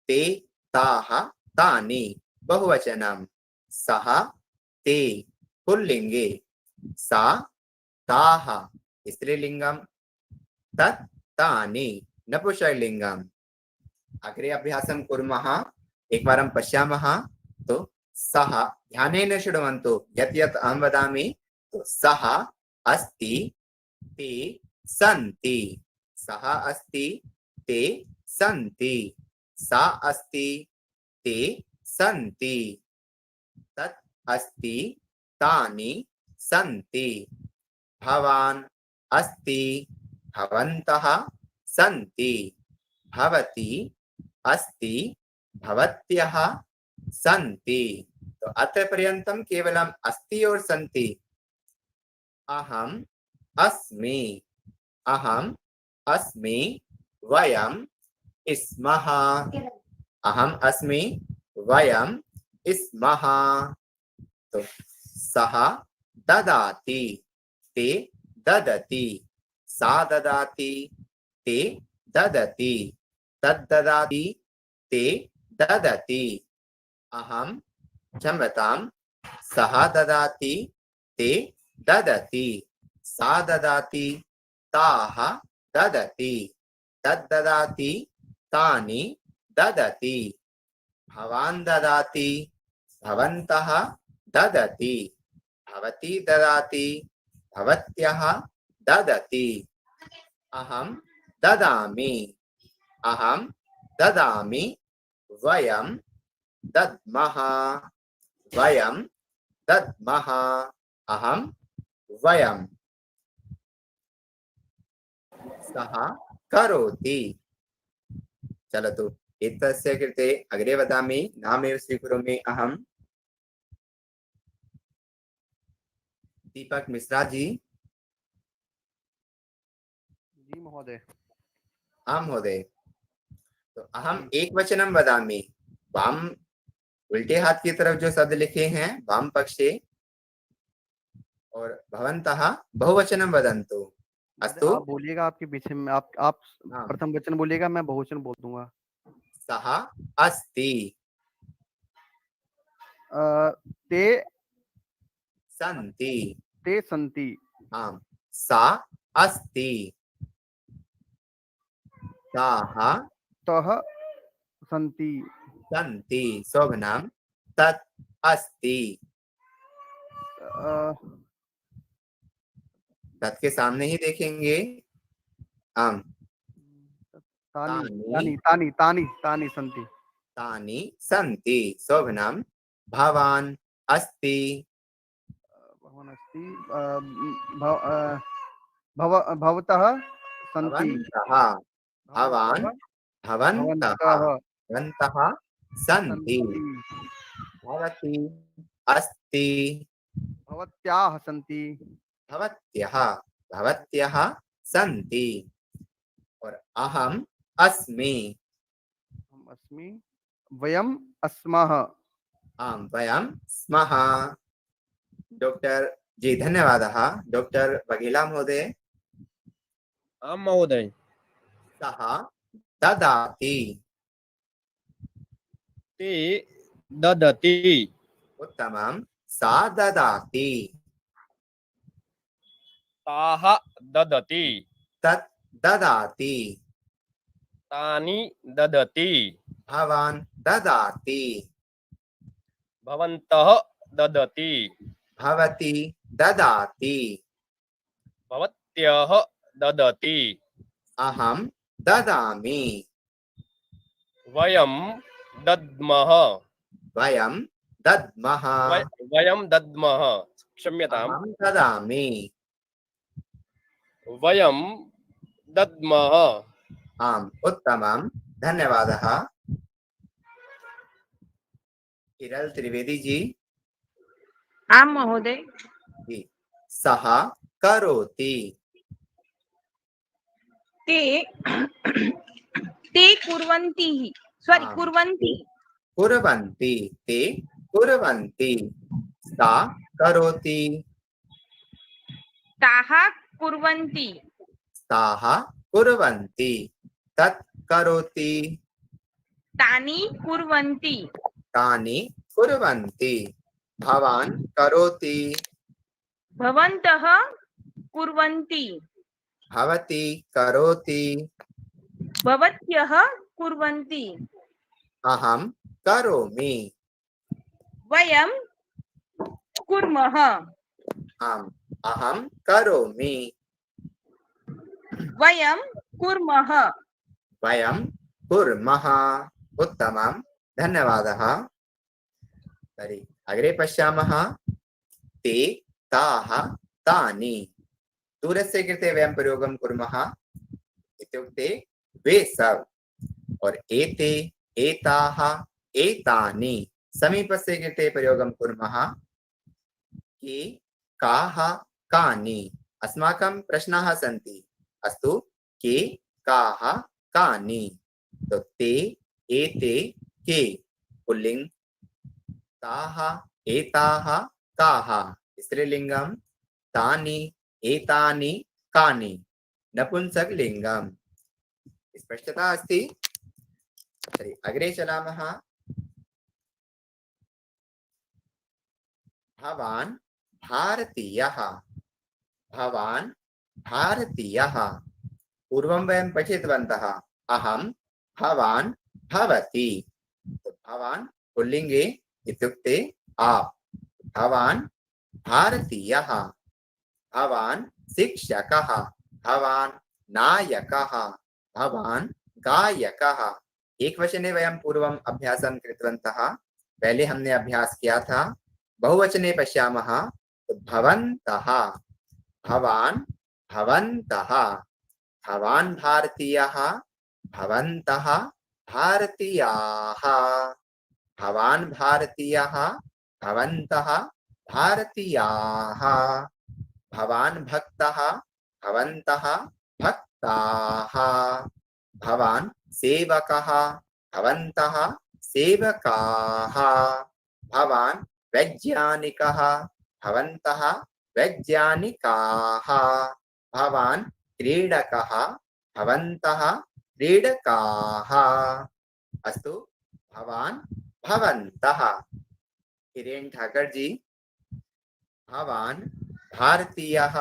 ते, ताः, तानि बहुवचनं, सः, ते पुल्लिङ्गे, सा, ताः स्त्रीलिङ्गं, तत् तानि नपुंसकलिङ्गम्। अग्रे अभ्यासं कुर्मः। एकवारं पश्यामः। तो सः, ध्यानेन शृण्वन्तु यत् यत् अहं वदामि। तो सः अस्ति, ते सन्ति। सः अस्ति, ते सन्ति। सा अस्ति, ते सन्ति। तत् अस्ति तानि सन्ति भवान् अस्ति भवन्तः सन्ति भवती अस्ति भवत्यः सन्ति। तो अत्र पर्यन्तं केवलम् अस्ति और सन्ति। अहम् अस्मि अहम् अस्मि वयम् स्मः अहम् अस्मि वयम् स्मः। तो सः ददाति ते ददति सा ददाति ते ददति तद्ददाति ते ददति। अहं क्षम्यतां सः ददाति ते ददति सा ददाति ताः ददति तद्ददाति तानि ददति भवान् ददाति भवन्तः ददति भवती ददाति भवत्यः ददति अहं ददामि वयं दद्मः अहं वयम्। सः करोति। चलतु एतस्य कृते अग्रे वदामि। नामेव स्वीकरोमि अहम्। दीपक मिश्रा जी। जी महोदय। आम महोदय। तो अहम एक वचनम वदामि। वाम उल्टे हाथ की तरफ जो शब्द लिखे हैं वाम पक्षे और भवन्तः बहुवचनम वदन्तु। अस्तु आप बोलिएगा, आपके पीछे में आप प्रथम वचन बोलिएगा, मैं बहुवचन बोल दूंगा। सः अस्ति ते सन्ति ते सन्ति आम सा अस्ति ताः तः सन्ति सन्ति शोभनां तत् अस्ति। तत् के सामने ही देखेंगे। आम तानि तानि तानि तानि सन्ति तानि सन्ति शोभनां भवान् अस्ति भवान् अस्ति भवतः सन्ति भवान् भवन्तः सन्ति भवती अस्ति भवत्याः सन्ति भवत्यः सन्ति और अहम् अस्मि वयम् अस्मः आम वयं स्मः। डॉक्टर जी धन्यवादः। डॉक्टर वघेला महोदय। आम महोदय। सः ददाति ते ददति उत्तमं सा ददाति ताः ददति तत् ददाति तानि ददति भवान् ददाति भवन्तः ददति भवती ददाति भवत्यः ददति अहं ददामि वयं दद्मः वयं दद्मः वयं दद्मः क्षम्यताम् अहं ददामि वयं दद्मः। आम उत्तमं धन्यवादः। हिरल त्रिवेदी जी। आम महोदय। जी सः करोति ते ते कुर्वन्ति सॉरी कुर्वन्ति कुर्वन्ति ते कुर्वन्ति सा करोति ताः कुर्वन्ति ताः कुर्वन्ति तत् करोति तानि कुर्वन्ति तानि कुर्वन्ति भवान् करोति भवन्तः कुर्वन्ति भवती करोति भवत्यः कुर्वन्ति अहं करोमि वयं कुर्मः आम अहं करोमि वयं कुर्मः वयं कुर्मः। उत्तमं धन्यवादः। तर्हि अग्रे पश्यामः ते ताः तानि दूरस्य कृते वयं प्रयोगं कुर्मः इत्युक्ते वे सब और एते एताः एतानि समीपस्य कृते प्रयोगं कुर्मः के काः कानि अस्माकं प्रश्नाः सन्ति अस्तु के काः कानि तो ते एते के पुल्लिंग ताः एताः काः स्त्रीलिंगम तानि एतानि कानि नपुंसकलिंगम स्पष्टता अस्ति तर्हि अग्रे चलामः भवान् भारतीयः भवान् भारतीयः पूर्वं वयं पठितवन्तः अहं भवान् भवति भवान् पुल्लिङ्गे इत्युक्ते आप भवान् भारतीयः भवान् शिक्षकः भवान् नायकः भवान् गायकः एक वचने वयं पूर्वम् अभ्यासं कृतवन्तः पहले हमने अभ्यास किया था बहुवचने पश्यामः तो भवन्तः भवान् भवन्तः भवान् भारतीयः भवन्तः भारतीयाः भवान् भारतीयः भवन्तः भारतीयाः भवान् भक्तः भवन्तः भक्ताः भवान् सेवकः भवन्तः सेवकाः भवान् वैज्ञानिकः भवन्तः वैज्ञानिकाः भवान् क्रीडकः भवन्तः क्रीडकाः अस्तु भवान् भवन्तः हिरेन ठाकर जी भवान् भारतीयः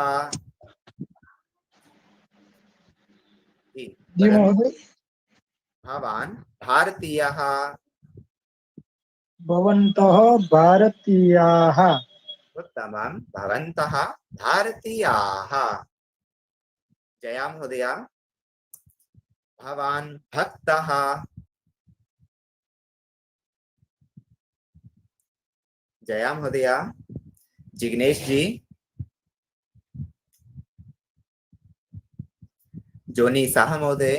जी महोदय भवान् भारतीयः भवन्तः भारतीयाः उत्तमं भवन्तः भारतीयाः जया महोदय भवान् भक्तः जया महोदय जिग्नेश जी जोनी साह महोदय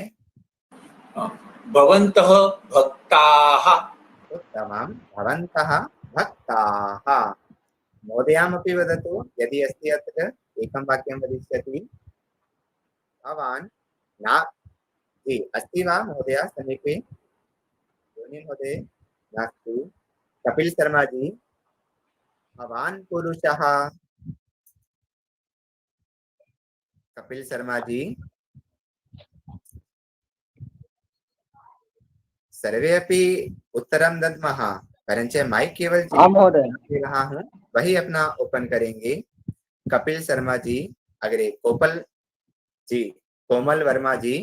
भवन्तः भक्ताः उत्तमं भवन्तः भक्ताः महोदयामपि वदतु यदि अस्ति अत्र एकं वाक्यं वदिष्यति भवान् ना जी अस्ति वा महोदय समीपे जोनी महोदय नास्ति कपिल शर्मा जी भवान् पुरुषः कपिल शर्मा जी सर्वे अपि उत्तरं दद्मः परंच माइक केवल दे रहा हूँ वही अपना ओपन करेंगे कपिल शर्मा जी अग्रे कोपल जी कोमल वर्मा जी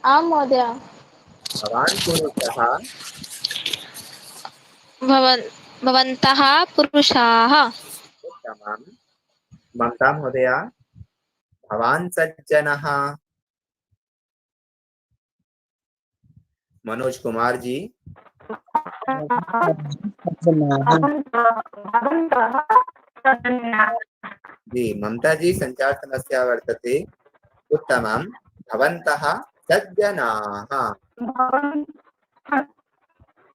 आम महोदय भवान् पुरुषः भवन्तः पुरुषाः उत्तमं ममता महोदय भवान् सज्जनः मनोज कुमार जी जी ममता जी संचार समस्या वर्तते उत्तमं भवन्तः सज्जनाः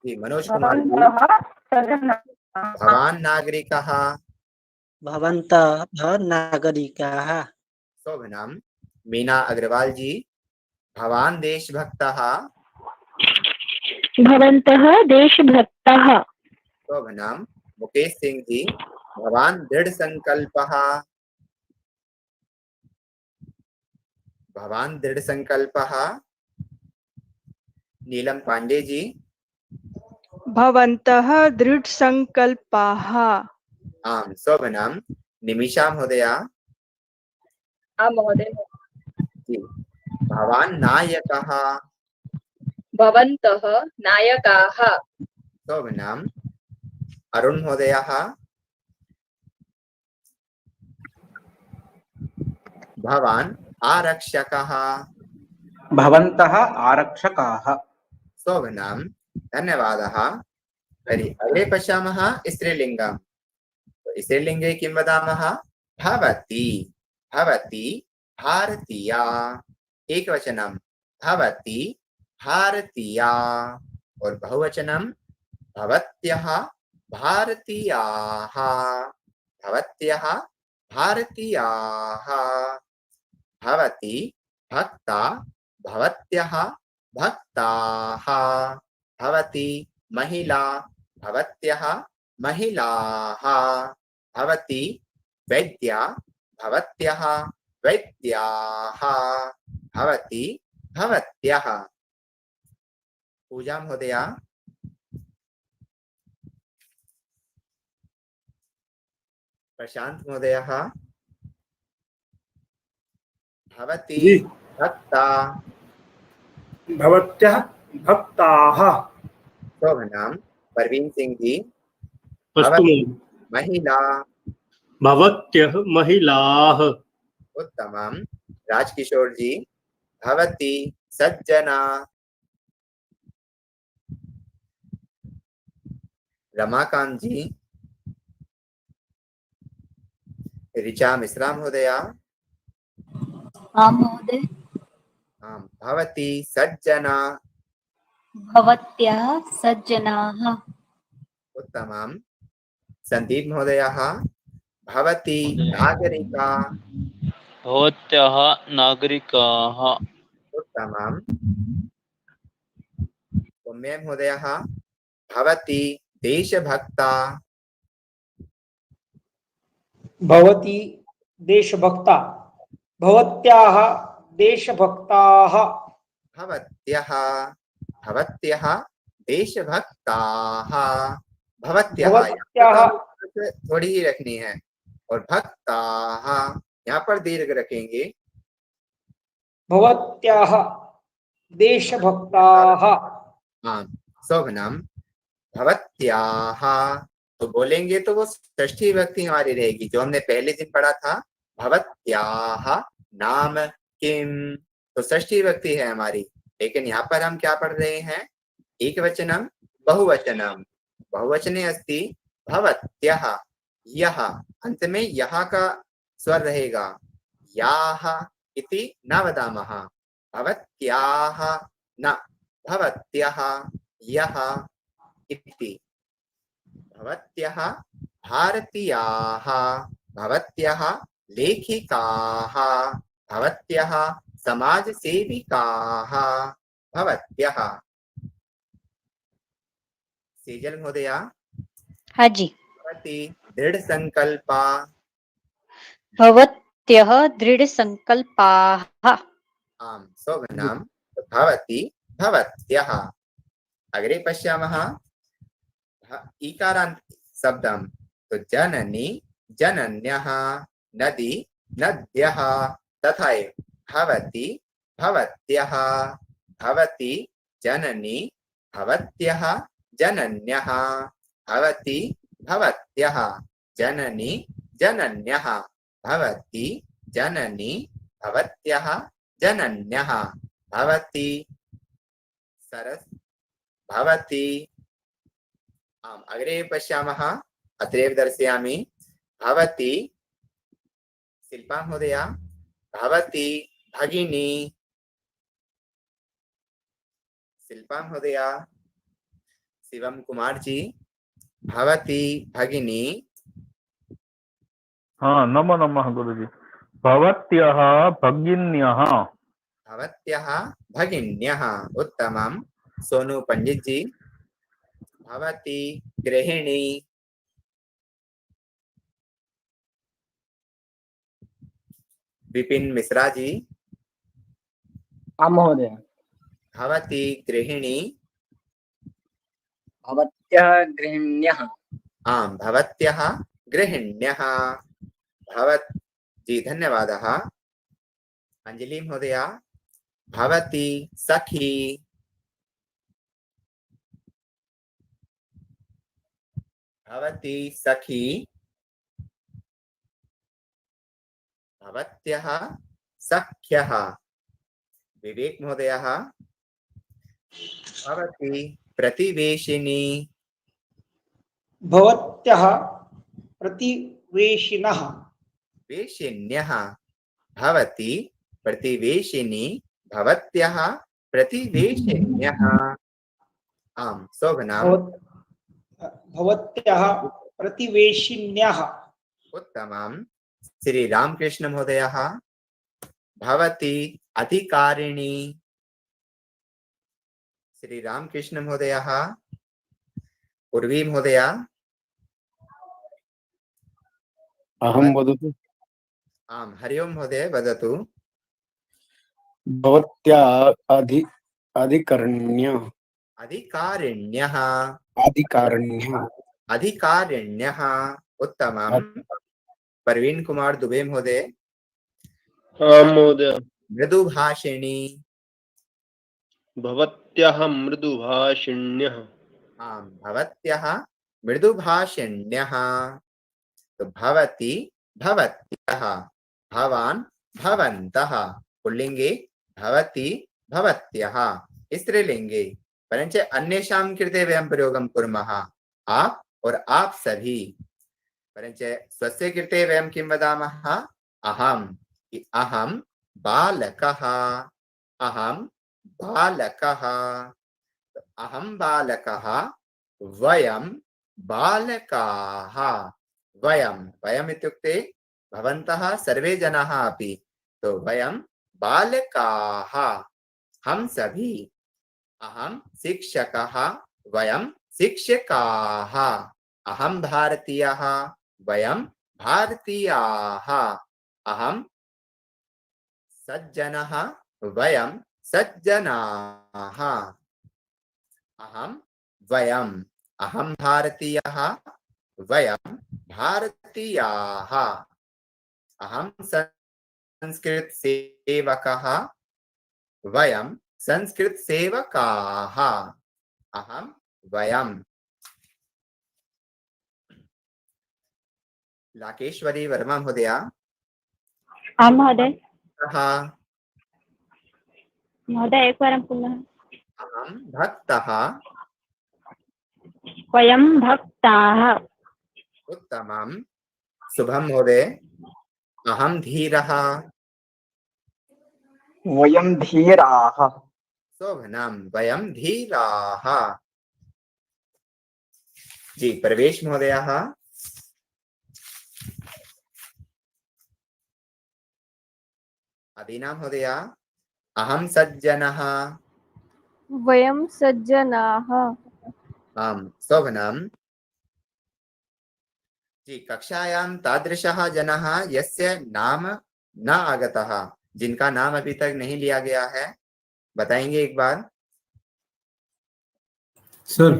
जी मनोज कुमार जी भवान् नागरिकः भवन्तः नागरिकाः शोभनम मीना अग्रवाल जी भवान् देशभक्तः भवन्तः देशभक्तः शोभनम मुकेश सिंह जी भवान् दृढ़ संकल्पः भवान् दृढ़ संकल्पः नीलम पांडे जी भवन्तः दृढ़ संकल्पाः आम शोभनम निमिषा महोदय आम महोदय जी भवान् नायकः भवन्तः नायकाः शोभनम अरुण महोदयः भवान् आरक्षकः भवन्तः आरक्षकाः शोभनम धन्यवादः तर्हि अग्रे पश्यामः स्त्रीलिङ्गम्। स्त्रीलिङ्गे किं वदामः? भवति, भवति भारतीया। एकवचनं भवति भारतीया और बहुवचनं भवत्यः भारतीयाः, भवत्यः भारतीयाः। भवति भक्ता, भवत्यः भक्ताः। भवति महिला, भवत्यः महिलाः। भवति वैद्या, भवत्यः वैद्याः। भवति भवत्यः। पूजा महोदय। प्रशांत महोदय। भवति जी। भक्ता, भवत्यः भक्ताः। शोभनम। परवीन सिंह जी। अस्तु भवति महोदय। महिला, भवत्यः महिलाः। उत्तमम। राजकिशोर जी। भवति सज्जना, रमाकांत जी। ऋचा मिश्रा महोदया। आं महोदय। आम। भवति सज्जना, भवत्यः सज्जनाः। उत्तमम। संदीप महोदयः। भवति नागरिका, भवत्यः नागरिकाः। उत्तमम। सौम्य महोदयः। भवति देशभक्ता, भवती देशभक्ता, भवत्याः देशभक्ताः। भवत्यः, भवत्यः देशभक्ताः। भवत्यः भवत्याः यहाँ पर थोड़ी ही रखनी है और भक्ताः यहाँ पर दीर्घ रखेंगे। भवत्याः देशभक्ताः। हाँ, शोभनम। भवत्याः तो बोलेंगे तो वो षष्ठी विभक्ति हमारी रहेगी, जो हमने पहले दिन पढ़ा था। भवत्याः नाम किम, तो षष्ठी विभक्ति है हमारी। लेकिन यहाँ पर हम क्या पढ़ रहे हैं? एक वचनम बहुवचनम। बहुवचने अस्ति भवत्यः। यह अंत में यह का स्वर रहेगा। याः इति न वदामः। भवत्याः न, भवत्यः यः इति। भवत्यः भारतीयाः, भवत्यः लेखिकाः, भवत्यः समाजसेविकाः। भवत्यः। सेजल महोदया। हाँ जी। भवति दृढ़ संकल्पा, भवत्यः दृढ़ संकल्पाः। आम। शोभनम। भवति भवत्यः। अग्रे पश्यामः ईकारान्त शब्दम। तो जननी जनन्यः, नदी नद्यः तथा भवति भवत्यः। भवति जननी भवत्यः जनन्यः। भवति भवत्यः जननी जनन्यः। भवति जननी भवत्यः जनन्यः। भवति सरस भवति। आम। अग्रे पश्यामः अत्रैव दर्शयामि। भवति शिल्पा महोदया। भवति भगिनी, शिल्पा महोदया। शिवम कुमार जी। भवति भगिनी। हाँ, नमो नमः गुरुजी। भवत्यः भगिन्यः। भवत्यः भगिन्यः। उत्तमम्। सोनू पंडित जी। भवति गृहिणी, विपिन मिश्रा जी। आं महोदय। भवति गृहिणी, भवत्यः गृहिण्यः। आम। भवत्यः गृहिण्यः। भवत जी धन्यवादः। अंजलि महोदया। भवति सखी, भवति सखी। भवत्यः सख्यः। विवेक महोदयः। भवति प्रतिवेशिनी, भवत्यः प्रतिवेशिनः वेशिन्यः भवति प्रतिवेशिनी भवत्यः प्रतिवेशिन्यः आम् शोभनाम् भवत्यः प्रतिवेशिन्यः उत्तमम् श्री रामकृष्ण महोदयः भवति अधिकारिणी श्री रामकृष्ण महोदयः उर्वी महोदया अहं वदतु आम् हरि ओम् महोदय वदतु भवत्या अधिकरण्य अधिकारिण्यः अधिकारिण्यः अधिकारिण्यः उत्तमम् प्रवीण कुमार दुबे महोदय आं महोदय मृदुभाषिणी भवत्यः मृदुभाषिण्यः आम् भवत्यः मृदुभाषिण्यः तो भवति भवत्यः भवान् भवन्तः पुल्लिङ्गे भवति भवत्यः स्त्रीलिङ्गे परञ्च अन्येषां कृते वयं प्रयोगं कुर्मः आप और आप सभी परञ्च स्वस्य कृते वयं किं वदामः अहम् अहं बालकः अहं बालकः अहं बालकः वयं बालकाः वयं वयम् इत्युक्ते भवन्तः सर्वे जनाः अपि तो वयं बालकाः हम सभी अहं शिक्षकः वयं शिक्षकाः अहं भारतीयः वयं भारतीयाः अहं सज्जनः वयं सज्जनाः अहं वयं अहं भारतीयः वयं भारतीयाः अहं संस्कृत सेवकः वयं संस्कृत सेवकाः अहं वयं लाकेश्वरी वर्मा महोदया आं महोदय महोदय एकवारं पुनः अहं भक्तः वयं भक्ताः उत्तमं शुभम महोदय अहं धीरः वयं धीराः शोभनं वयं धीराः जी प्रवेश महोदयः अदीना महोदया अहं सज्जनः वयं सज्जनाः आम् शोभनं जी कक्षायां तादृशः जनः यस्य नाम न आगतः जिनका नाम अभी तक नहीं लिया गया है बताएंगे एक बार सर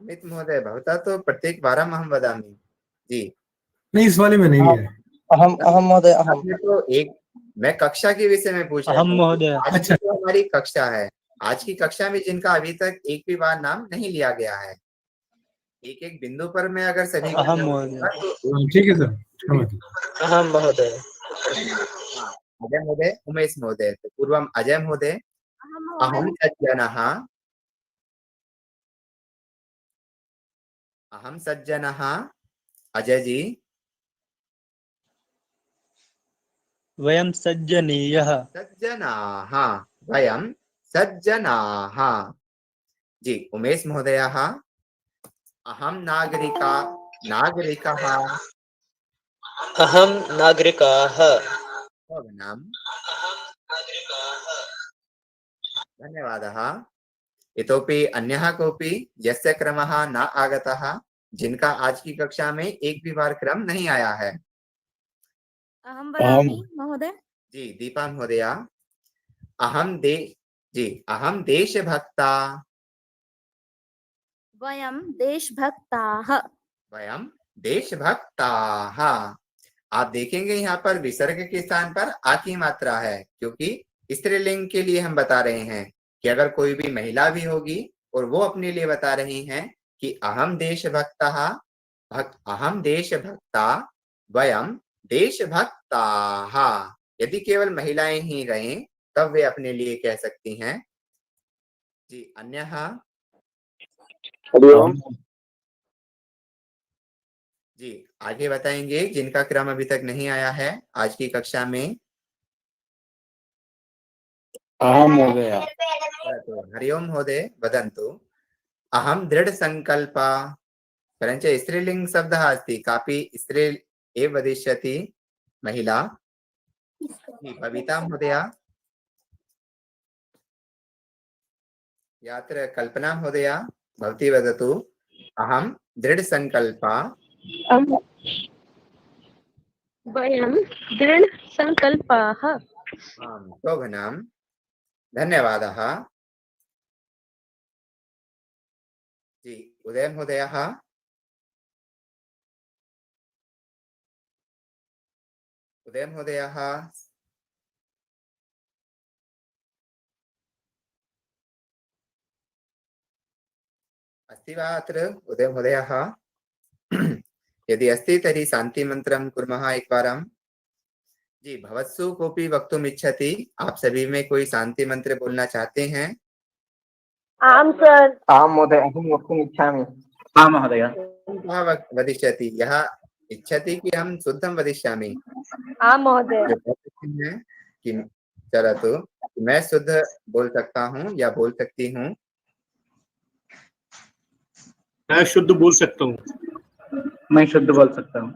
अमित महोदय भवता तो प्रत्येक वारं अहं वदामि जी नहीं इस वाले में नहीं है अहम महोदय अहम तो एक मैं कक्षा के विषय में पूछ रहा हूँ आज की जो हमारी कक्षा है आज की कक्षा में जिनका अभी तक एक भी बार नाम नहीं लिया गया है एक एक बिंदु पर मैं अगर सभी ठीक है सर अहम महोदय अजय महोदय उमेश महोदय तो पूर्वम अजय महोदय अहं सज्जनः अहं सज्जनः अजय जी वयं सज्जनीयः सज्जनाः वयं सज्जनाः जी उमेश महोदयः अहं नागरिकः अहं नागरिकाः धन्यवादः इतोपि अन्यः कोऽपि यस्य क्रमः न आगतः जिनका आज की कक्षा में एक भी बार क्रम नहीं आया है अहं वदामि महोदय जी दीपा महोदया अहं देशभक्ता वयं देशभक्ताः वयं देशभक्ताः आप देखेंगे यहाँ पर विसर्ग के स्थान पर आ की मात्रा है क्योंकि स्त्रीलिंग के लिए हम बता रहे हैं कि अगर कोई भी महिला भी होगी और वो अपने लिए बता रही हैं कि अहम देशभक्ता वयम देशभक्ताः यदि केवल महिलाएं ही रहें तब वे अपने लिए कह सकती हैं जी अन्यः आगे बताएंगे जिनका क्रम अभी तक नहीं आया है आज की कक्षा में। अहम महोदय। हरि ओम महोदय वदन्तु। अहम दृढ़ संकल्पा परञ्च स्त्रीलिंग शब्दः अस्ति, कापि स्त्री एव वदिष्यति महिला। बबिता महोदया यात्र कल्पना महोदया भवती वदतु। अहम दृढ़ संकल्पा वयं दृढ़ संकल्पाः। शोभनम्, धन्यवादः। जी उदय महोदयः। उदय महोदयः अस्ति वा अत्र उदय महोदयः? यदि अस्ति तर्हि शान्तिमन्त्रं कुर्मः एकवारं। जी भवत्सु कोऽपि वक्तुम् इच्छति? आप सभी में कोई शांति मंत्र बोलना चाहते हैं? आम सर। आम महोदय अहं वक्तुम् इच्छामि। आम् महोदय। वदिष्यति? यः इच्छति कि अहं शुद्धं वदिष्यामि? आम महोदय। जो कहते हैं कि चलतु मैं शुद्ध बोल सकता हूँ या बोल सकती हूँ? मैं शुद्ध बोल सकता हूँ। मैं शुद्ध बोल सकता हूँ।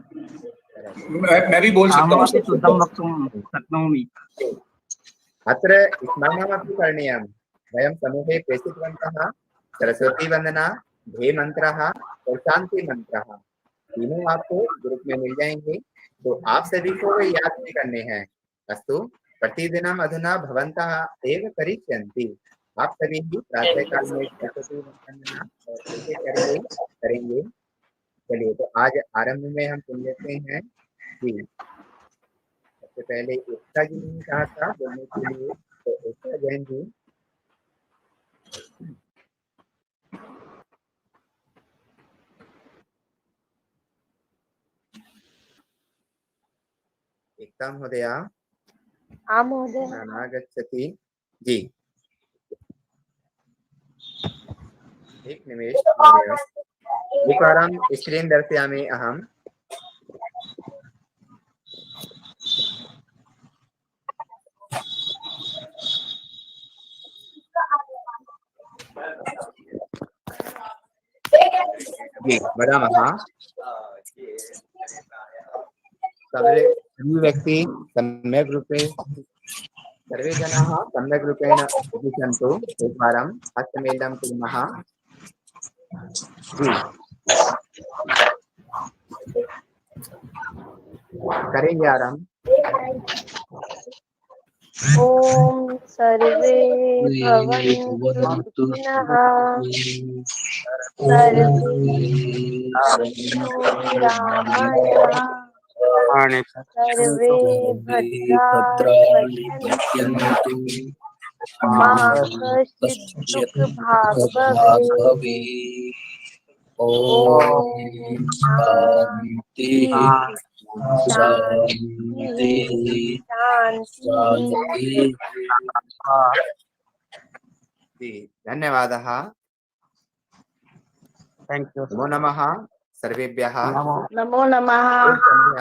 मैं भी बोल सकता हूँ। शुद्धं वक्तुं शक्नोमि। अत्र स्मरणमपि करणीयं। वयं समूहे प्रेषितवन्तः सरस्वती वंदना, ध्येय मंत्रः और शांति मंत्रः, तीनों आपको ग्रुप में मिल जाएंगे, तो आप सभी को वे याद भी करने हैं। अस्तु, प्रतिदिनम् अधुना भवन्तः एव करिष्यन्ति। आप सभी ही प्रातः काल में सरस्वती वंदना करेंगे। चलिए, तो आज आरंभ में हम सुन लेते हैं। जी सबसे पहले एकता जी ने कहा था बोलने के लिए, तो एकता जैन जी। एकता महोदया आम महोदय। अनागच्छति। जी एक निमेष एकवारं स्क्रीन् दर्शयामि अहम्। जी वदामः। सभी व्यक्ति सम्यक् रूपे सर्वे जनाः सम्यक् रूपेण उपविशन्तु। एकवारं हस्तमेलनं कुर्मः। जी करेंगे आरम्भ। ओम सर्वे भवन्तु सुखिनः, सर्वे सन्तु निरामयाः, सर्वे भद्राणि पश्यन्तु, मा कश्चित् दुःखभाग् भवेत्। ओम शांति शांति शांति। जी धन्यवादः। Thank you. नमो नमः सर्वेभ्यः। नमो नमः।